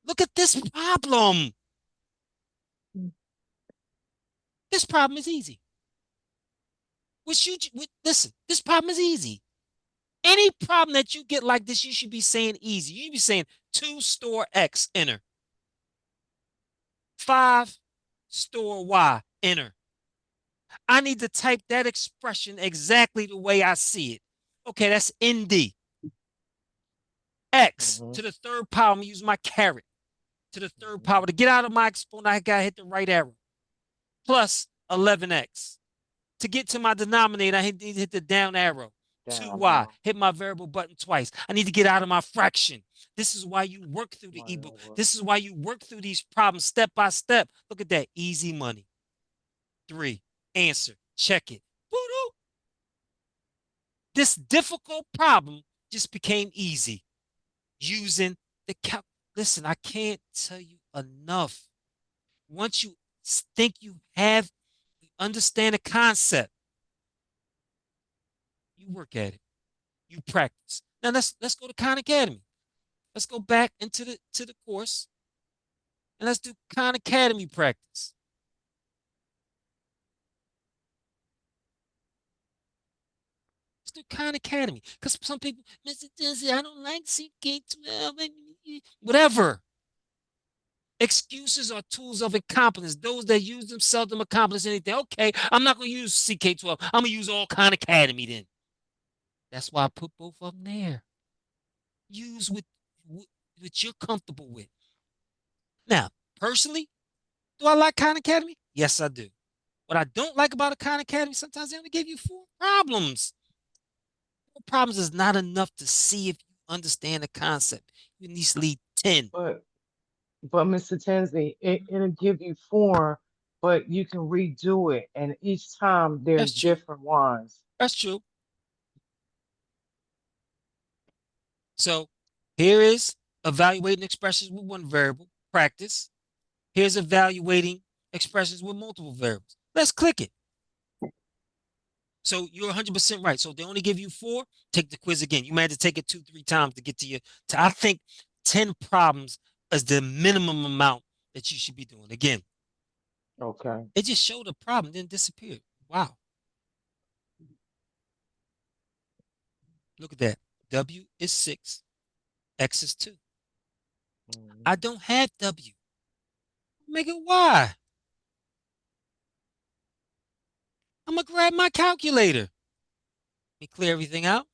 Look at this problem. This problem is easy. Listen, this problem is easy. Any problem that you get like this, you should be saying easy. You should be saying 2 store X, enter. 5 store Y, enter. I need to type that expression exactly the way I see it. Okay, that's ND. X Mm-hmm. to the third power, I'm gonna use my caret to the third Mm-hmm. power. To get out of my exponent, I gotta hit the right arrow. Plus 11X. To get to my denominator, I need to hit the down arrow. Down 2y, arrow. hit my variable button twice. I need to get out of my fraction. This is why you work through the Right ebook. over. This is why you work through these problems step by step. Look at that. Easy money. 3. Answer. Check it. Woo-doo. This difficult problem just became easy using the calc. Listen, I can't tell you enough. Once you think you understand the concept, you work at it. You practice. Now let's go to Khan Academy. Let's go back into the course and let's do Khan Academy practice. Let's do Khan Academy. Because some people, Mr. Dizzy, I don't like CK12. Whatever. Excuses are tools of incompetence. Those that use them seldom accomplish anything. Okay, I'm not going to use CK12. I'm going to use all Khan Academy then. That's why I put both of them there. Use what you're comfortable with. Now, personally, do I like Khan Academy? Yes, I do. What I don't like about a Khan Academy, sometimes they only give you 4 problems. 4 problems is not enough to see if you understand the concept. You need to lead 10. But Mr. Tensley, it'll give you four, but you can redo it, and each time there's That's true. different ones. That's true. So here is evaluating expressions with one variable, practice. Here's evaluating expressions with multiple variables. Let's click it. So you're 100% right. So if they only give you 4, take the quiz again. You might have to take it 2, 3 times to get I think 10 problems is the minimum amount that you should be doing. Again, Okay. it just showed a problem, then disappeared. Wow. Look at that. W is 6, X is 2. Mhm. I don't have W. Make it Y. I'm going to grab my calculator. Let me clear everything out.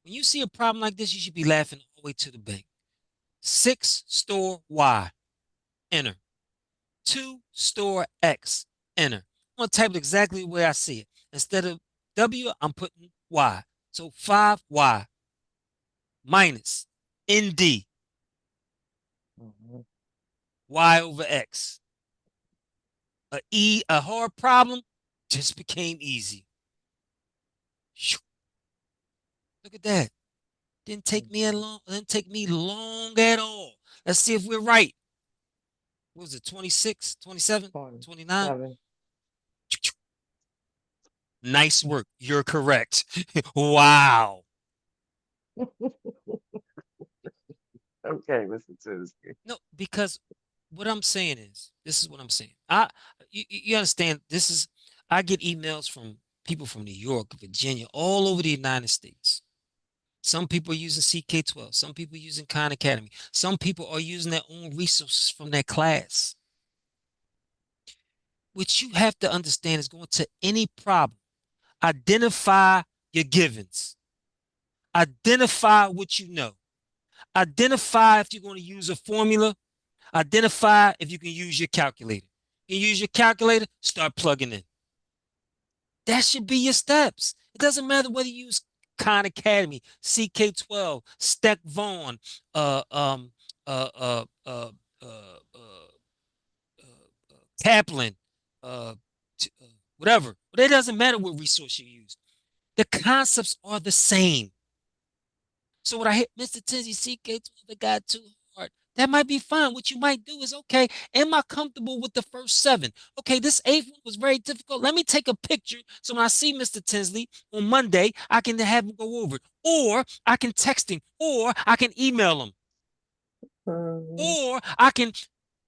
When you see a problem like this, you should be laughing all the way to the bank. 6 store Y, enter. 2 store X, enter. I'm going to type it exactly the way I see it. Instead of W, I'm putting Y. So 5Y minus ND, Mhm. Y over X. A hard problem just became easy. Look at that. Mhm. Didn't take me long at all. Let's see if we're right. What was it, 26, 27, 29? 27. Nice work. You're correct. Wow. Okay, Mr. Tensley. No, because what I'm saying is, this is what I'm saying. You understand? I get emails from people from New York, Virginia, all over the United States. Some people are using CK12. Some people are using Khan Academy. Some people are using their own resources from their class. What you have to understand is going to any problem, identify your givens, identify what you know, identify if you're going to use a formula, identify if you can use your calculator. You use your calculator, start plugging in. That should be your steps. It doesn't matter whether you use Khan Academy, CK12, Steck Vaughn, uh, um, uh, uh, uh, uh, uh, Kaplan, uh, whatever. But it doesn't matter what resource you use. The concepts are the same. So when I hit Mr. Tizzy CK12, it got too hard. That might be fine. What you might do is, okay, am I comfortable with the first 7? Okay, this 8th one was very difficult. Let me take a picture so when I see Mr. Tinsley on Monday, I can have him go over it. Or I can text him, or I can email him, Mhm. or I can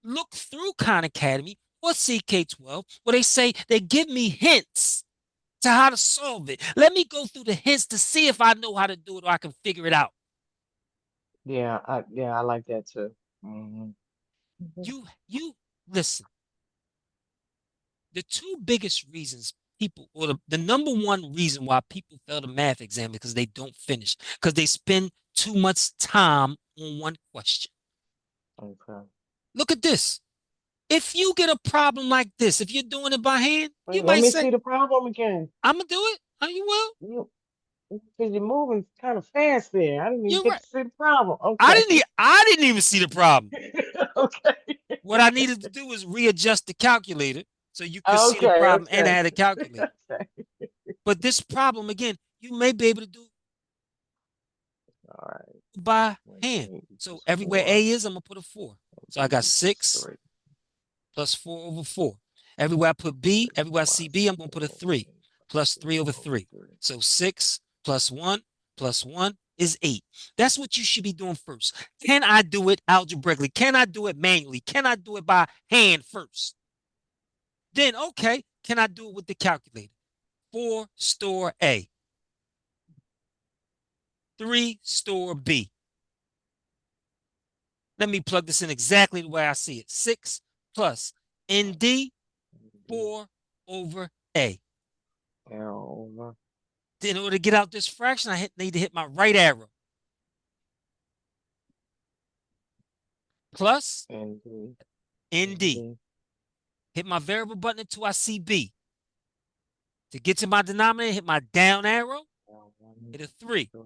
look through Khan Academy or CK12 where they say they give me hints to how to solve it. Let me go through the hints to see if I know how to do it or I can figure it out. Yeah, I like that too. Hmm. You listen. The 2 biggest reasons people, or the number 1 reason why people fail the math exam is because they don't finish, because they spend too much time on one question. Okay. Look at this. If you get a problem like this, if you're doing it by hand, you Wait, let might me say, see the problem again. I'm gonna do it. Oh, you will. You, because you're moving kind of fast there. I didn't even You're get right. to see the problem. I Okay. didn't. I didn't even see the problem. Okay. What I needed to do was readjust the calculator so you could see the Okay. problem and I Okay. had a calculator. Okay. But this problem again, you may be able to do All right. by hand. 28 So equals everywhere 4. A is, I'm gonna put a 4. So I B got equals 6 3. plus 4 over 4. Everywhere I put B, 3 everywhere I see B, plus I'm gonna 4 put a over 3 8 plus plus 3 over 4 over 3. 3. So 6 plus 1 is 8. That's what you should be doing first. Can I do it algebraically? Can I do it manually? Can I do it by hand first? Then, okay, can I do it with the calculator? 4 store A, 3 store B. Let me plug this in exactly the way I see it. 6 plus ND B 4 over A. arrow over In order to get out this fraction, I need to hit my right arrow. Plus ND ND. ND Hit my variable button until I see B. To get to my denominator, hit my down arrow, L1 hit a 3. 3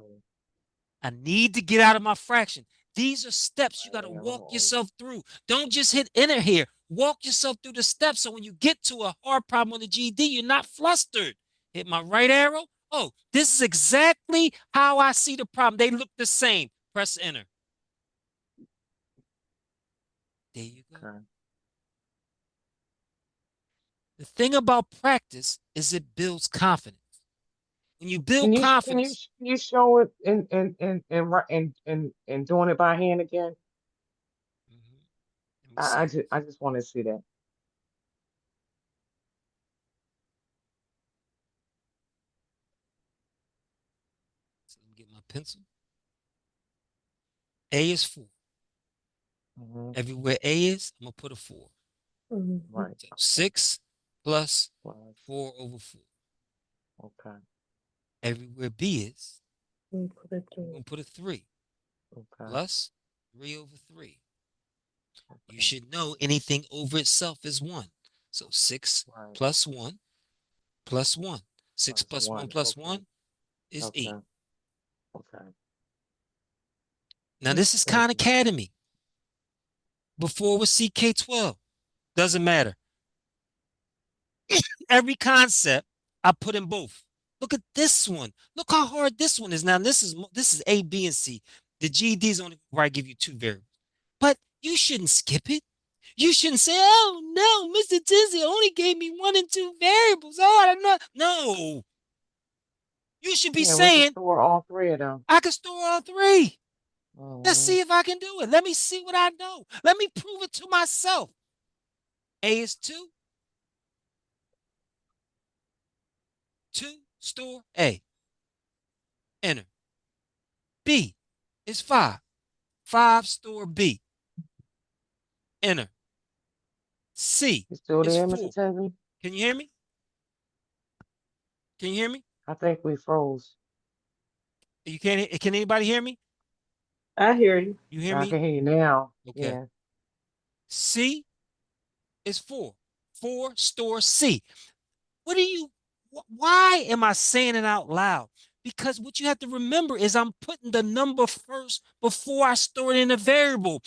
I need to get out of my fraction. These are steps you got right to walk arrow over. yourself through. Don't just hit enter here. Walk yourself through the steps so when you get to a hard problem on the GED, you're not flustered. Hit my right arrow. Oh, this is exactly how I see the problem. They look the same. Press enter. There you go. Okay. The thing about practice is it builds confidence. When you build confidence, Can you show it in doing it by hand again? mhm, let me see. I just want to see that. So let me get my pencil. A is 4. Hmm. Everywhere A is, I'm going to put a 4. Mhm. Right. So Okay. 6 plus Plus. 4 over 4. Okay. Everywhere B is, Put it I'm through. going to put a 3 Okay. plus 3 over 3. You Okay. should know anything over itself is 1. So 6 Right. plus 1 plus 1. 6 Plus plus 1 1. plus Okay. 1 is 8. Okay. Okay. Now, this is Thank Khan you. Academy. Before it was CK12. Doesn't matter. Every concept I put in both. Look at this one. Look how hard this one is. Now this is A, B, and C. The GED is only where I give you 2 variables. But you shouldn't skip it. You shouldn't say, "Oh no, Mr. Tizzy only gave me 1 and 2 variables." Oh, I don't know. No, you should be Yeah, we can saying, store all 3 of them. "I can store all 3. Let's Hmm. see if I can do it. Let me see what I know. Let me prove it to myself." A is 2. 2 store A. Enter. B is 5. 5 store B. Enter. C You still is there, Mr. 4. Tinsley? Can you hear me? Can you hear me? I think we froze. You can't. Can anybody hear me? I hear you. You hear I me? can hear you now. Okay. Yeah. C is 4. 4 store C. What do you? Why am I saying it out loud? Because what you have to remember is I'm putting the number first before I store it in a variable.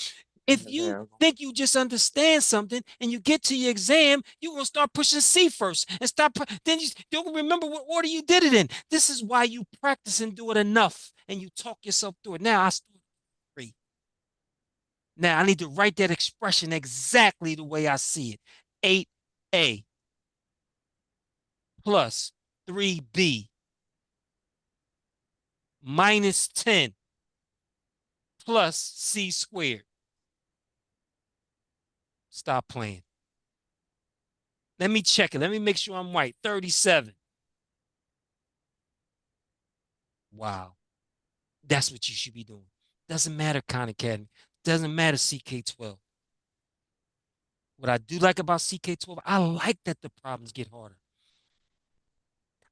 In If the you variable. think you just understand something and you get to your exam, you're gonna start pushing C first and stop. Then you don't remember what order you did it in. This is why you practice and do it enough, and you talk yourself through it. Now I start 3. Now I need to write that expression exactly the way I see it. 8A plus 3B minus 10 plus C squared. Stop playing. Let me check it. Let me make sure I'm right. 37. Wow. That's what you should be doing. Doesn't matter Khan Academy. Doesn't matter CK12. What I do like about CK12, I like that the problems get harder.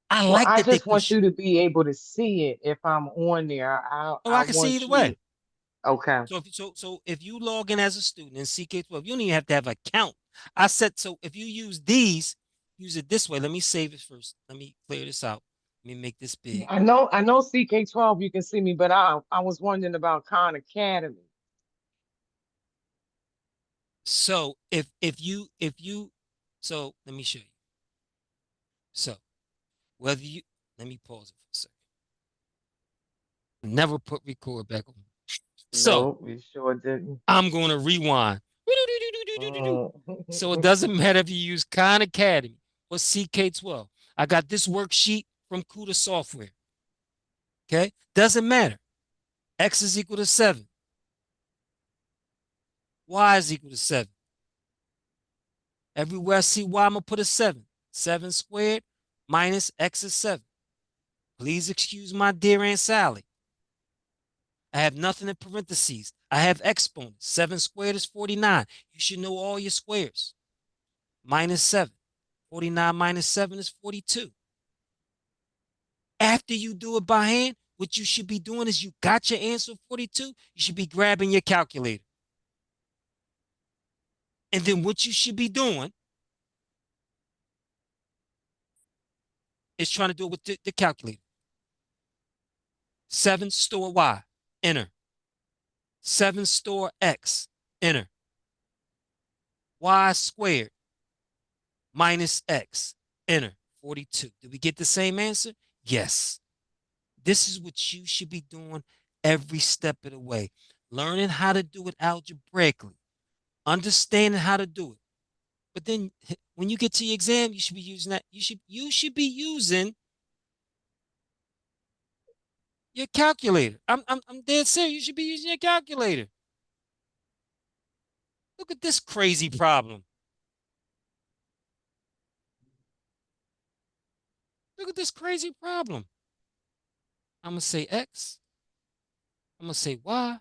I Well, like I that they just want push you. you to be able to see it if I'm on there. Oh, I I can see want either you. way. Okay. So if you log in as a student in CK12, you don't even have to have an account. I said so if you use these, use it this way. Let me save it first. Let me clear this out. Let me make this big. I know CK12 you can see me, but I was wondering about Khan Academy. So if you so let me show you. So whether you let me pause it for a second. Never put record back on. So No, we sure didn't. I'm going to rewind. Oh. So it doesn't matter if you use Khan Academy or CK12. I got this worksheet from CUDA software. Okay. Doesn't matter. X is equal to 7. Y is equal to 7. Everywhere I see Y, I'm going to put a 7. 7 squared minus X is 7. Please excuse my dear Aunt Sally. I have nothing in parentheses. I have exponents. 7 squared is 49. You should know all your squares. Minus 7. 49 minus 7 is 42. After you do it by hand, what you should be doing is you got your answer 42. You should be grabbing your calculator. And then what you should be doing is trying to do it with the calculator. 7 store Y, enter. 7 store X, enter. Y squared minus X, enter. 42. Did we get the same answer? Yes. This is what you should be doing every step of the way. Learning how to do it algebraically, understanding how to do it. But then when you get to your exam, you should be using that. You should be using your calculator. I'm dead serious. You should be using your calculator. Look at this crazy problem. Look at this crazy problem. I'm gonna say X. I'm gonna say Y.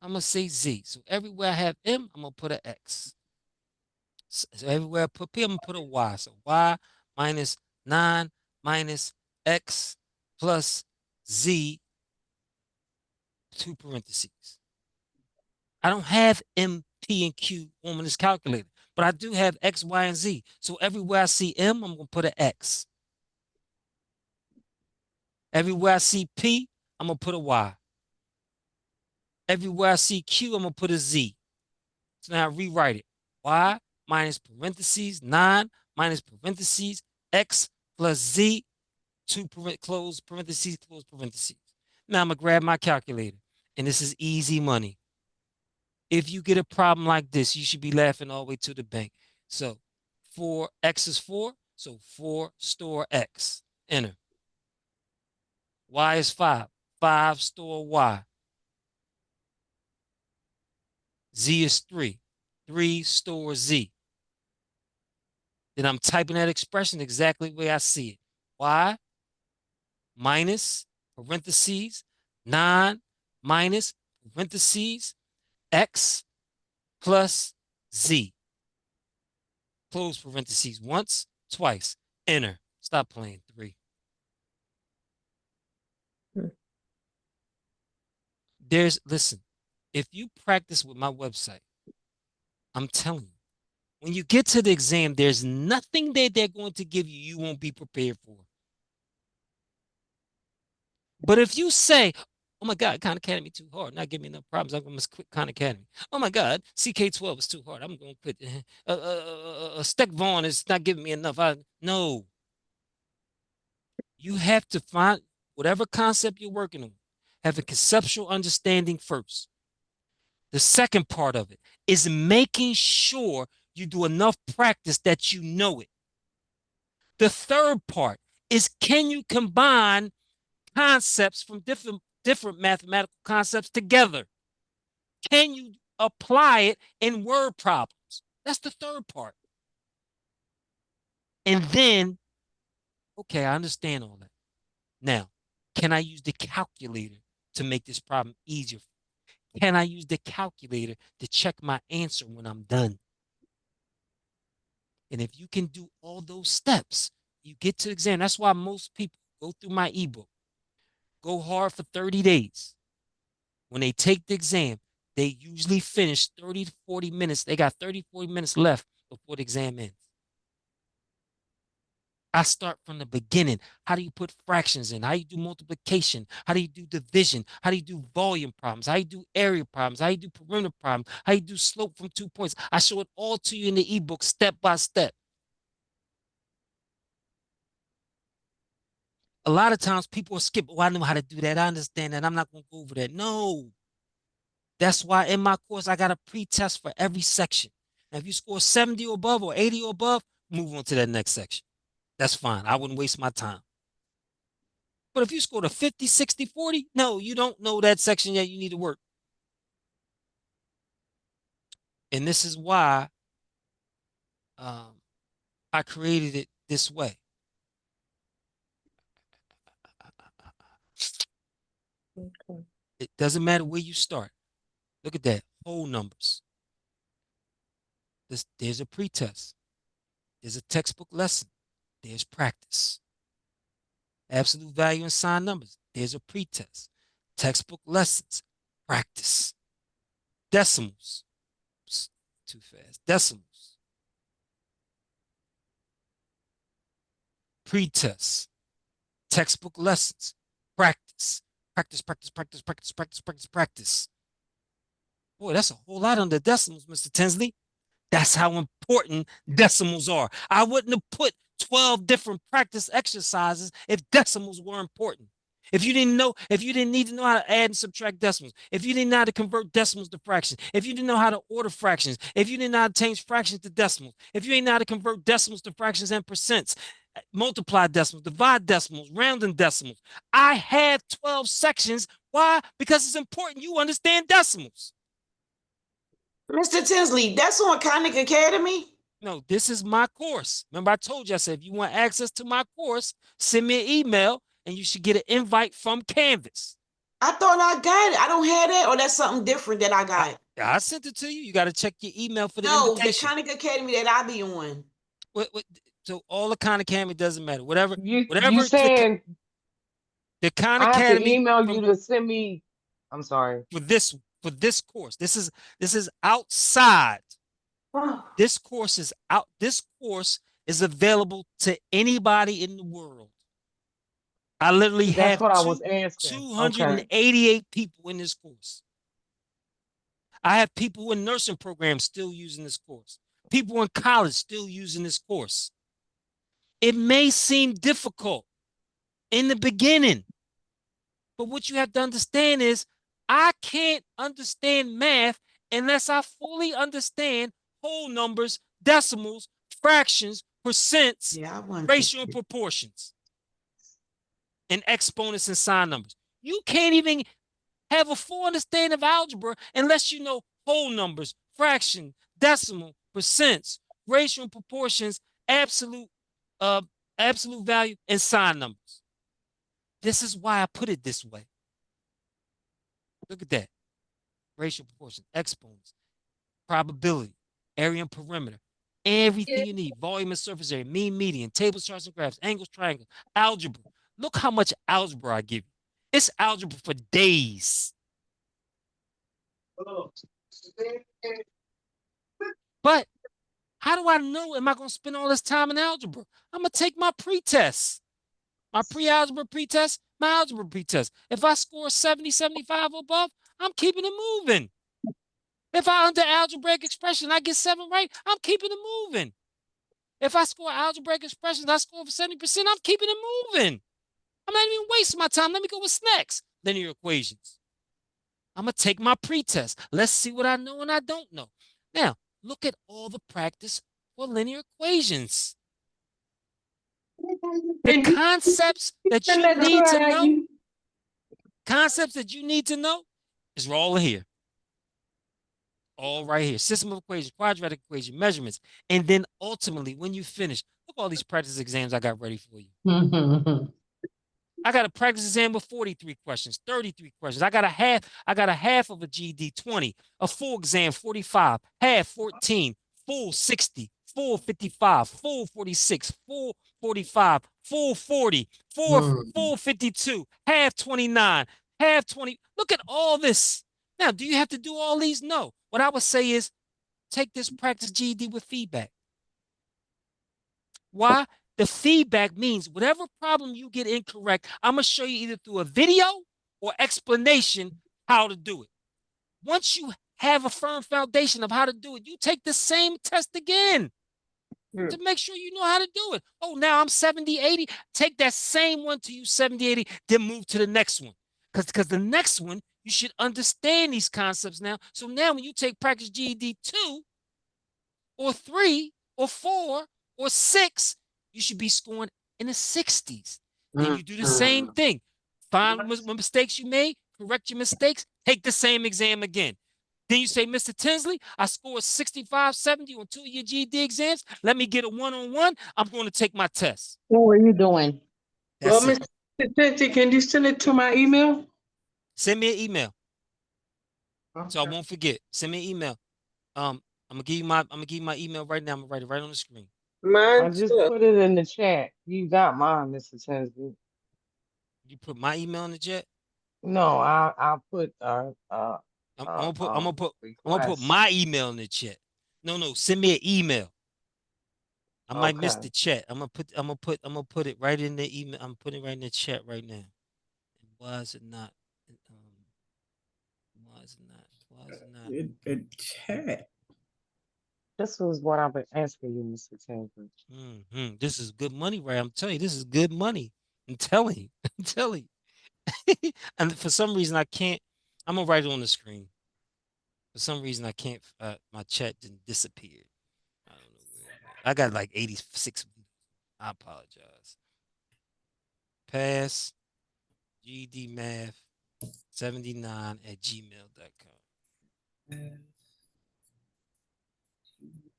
I'm gonna say Z. So everywhere I have M, I'm gonna put an X. So everywhere I put P, I'm gonna put a Y. So Y minus 9 minus X plus Z, 2 parentheses. I don't have M, P, and Q on this calculator, but I do have X, Y, and Z. So everywhere I see M, I'm gonna put an X. Everywhere I see P, I'm gonna put a Y. Everywhere I see Q, I'm gonna put a Z. So now I rewrite it. Y minus parentheses 9 minus parentheses X plus Z, close parentheses, close parentheses. Now I'm gonna grab my calculator, and this is easy money. If you get a problem like this, you should be laughing all the way to the bank. So 4X is 4, so 4 store X, enter. Y is 5, 5 store Y. Z is 3, 3 store Z. Then I'm typing that expression exactly the way I see it. Y minus parentheses 9 minus parentheses X plus Z. Close parentheses once, twice, enter. Stop playing 3. Listen, if you practice with my website, I'm telling you, When you get to the exam, there's nothing that they're going to give you you won't be prepared for. But if you say, oh my God, Khan Academy too hard, not giving me enough problems, I'm going to quit Khan Academy. Oh my God, CK12 is too hard, I'm going to quit. Steck Vaughn is not giving me enough. No, you have to find whatever concept you're working on, have a conceptual understanding first. The second part of it is making sure you do enough practice that you know it. The third part is, can you combine concepts from different mathematical concepts together? Can you apply it in word problems? That's the third part. And then, okay, I understand all that. Now, can I use the calculator to make this problem easier? Can I use the calculator to check my answer when I'm done? And if you can do all those steps, you get to exam. That's why most people go through my ebook, go hard for 30 days. When they take the exam, they usually finish 30 to 40 minutes. They got 30, 40 minutes left before the exam ends. I start from the beginning. How do you put fractions in? How do you do multiplication? How do you do division? How do you do volume problems? How do you do area problems? How do you do perimeter problems? How do you do slope from 2 points? I show it all to you in the ebook, step by step. A lot of times people skip, oh, I know how to do that. I understand that. I'm not going to go over that. No. That's why in my course, I got a pre-test for every section. Now, if you score 70 or above or 80 or above, move on to that next section. That's fine. I wouldn't waste my time. But if you scored a 50, 60, 40, no, you don't know that section yet. You need to work. And this is why I created it this way. Okay. It doesn't matter where you start. Look at that. Whole numbers. There's a pretest. There's a textbook lesson. There's practice. Absolute value and sign numbers. There's a pretest. Textbook lessons. Practice. Decimals. Oops, too fast. Decimals. Pretest. Textbook lessons. Practice. Practice, practice, practice, practice, practice, practice, practice. Boy, that's a whole lot on the decimals, Mr. Tinsley. That's how important decimals are. I wouldn't have put 12 different practice exercises if decimals were important. If you didn't know, if you didn't need to know how to add and subtract decimals, if you didn't know how to convert decimals to fractions, if you didn't know how to order fractions, if you didn't know how to change fractions to decimals, if you didn't know how to convert decimals to fractions and percents, multiply decimals, divide decimals, rounding decimals. I have 12 sections. Why? Because it's important you understand decimals. Mr. Tinsley, that's on Conic Academy? No, this is my course. Remember, I told you, I said, if you want access to my course, send me an email and you should get an invite from Canvas. I thought I got it. I don't have that, or that's something different that I got. I sent it to you. You got to check your email for the No, the invitation. Conic Academy that I be on. So all the Khan Academy doesn't matter. Whatever You saying the Khan I have to Academy email you to send me? I'm sorry. for this course. This is outside. This course is out. This course is available to anybody in the world. I literally That's have what I was asking. Okay. 288 people in this course. I have people in nursing programs still using this course. People in college still using this course. It may seem difficult in the beginning, but what you have to understand is I can't understand math unless I fully understand whole numbers, decimals, fractions, percents, Yeah, I want to. ratio and proportions, and exponents and sign numbers. You can't even have a full understanding of algebra unless you know whole numbers, fraction, decimal, percents, ratio and proportions, absolute, uh, absolute value, and sign numbers. This is why I put it this way. Look at that. Ratio, proportion, exponents, probability, area and perimeter, everything you need, volume and surface area, mean, median, tables, charts, and graphs, angles, triangles, algebra. Look how much algebra I give you. It's algebra for days. But How do I know? Am I going to spend all this time in algebra? I'm going to take my pretest, my pre-algebra pretest, my algebra pretest. If I score 70, 75 or above, I'm keeping it moving. If I under algebraic expression, I get 7 right, I'm keeping it moving. If I score algebraic expressions, I score for 70%, I'm keeping it moving. I'm not even wasting my time. Let me go with next. Linear equations. I'm going to take my pretest. Let's see what I know and I don't know. Now, look at all the practice for linear equations. The Can you concepts that send you that to need to our know, email? is all in here. All right here. System of equations, quadratic equation, measurements. And then ultimately, when you finish, look at all these practice exams I got ready for you. I got a practice exam with 43 questions, 33 questions. I got a half of a GED 20, a full exam 45, half 14, full 60, full 55, full 46, full 45, full 40, full 52, half 29, half 20. Look at all this. Now, do you have to do all these? No. What I would say is take this practice GED with feedback. Why? The feedback means whatever problem you get incorrect, I'm going to show you either through a video or explanation how to do it. Once you have a firm foundation of how to do it, you take the same test again to make sure you know how to do it. Oh, now I'm 70, 80. Take that same one to you 70, 80, then move to the next one. Because the next one, you should understand these concepts now. So now when you take practice GED 2, or 3 or 4 or 6, you should be scoring in the 60s. Then you do the same thing. Find what mistakes you made, correct your mistakes, take the same exam again. Then you say, Mr. Tinsley, I scored 65, 70 on 2 of your GED exams. Let me get a one-on-one. I'm going to take my test. What were you doing? Well, That's it. Mr. Tinty, can you send it to my email? Send me an email so I Okay. won't forget. Send me an email. I'm gonna give you my email right now. I'm gonna write it right on the screen. I Mine just too. put it in the chat. You got mine, Mr. Tinsley. You put my email in the chat. No, I put I'm gonna put I'm gonna put I'm gonna put request. my email in the chat. No, send me an email. I might miss Okay. the chat. I'm gonna put it right in the email. I'm putting it right in the chat right now. And why is it not? Um, why is it not? Why is it not? The chat. This was what I've been asking you, Mr. Tinsley. This is good money, right? I'm telling you, this is good money. I'm telling you. I'm telling you. And for some reason, I can't. I'm gonna write it on the screen. For some reason, I can't. My chat didn't disappear. I don't know where it went. I got like 86. I apologize. Pass GD Math 79 at gmail.com.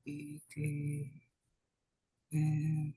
GED and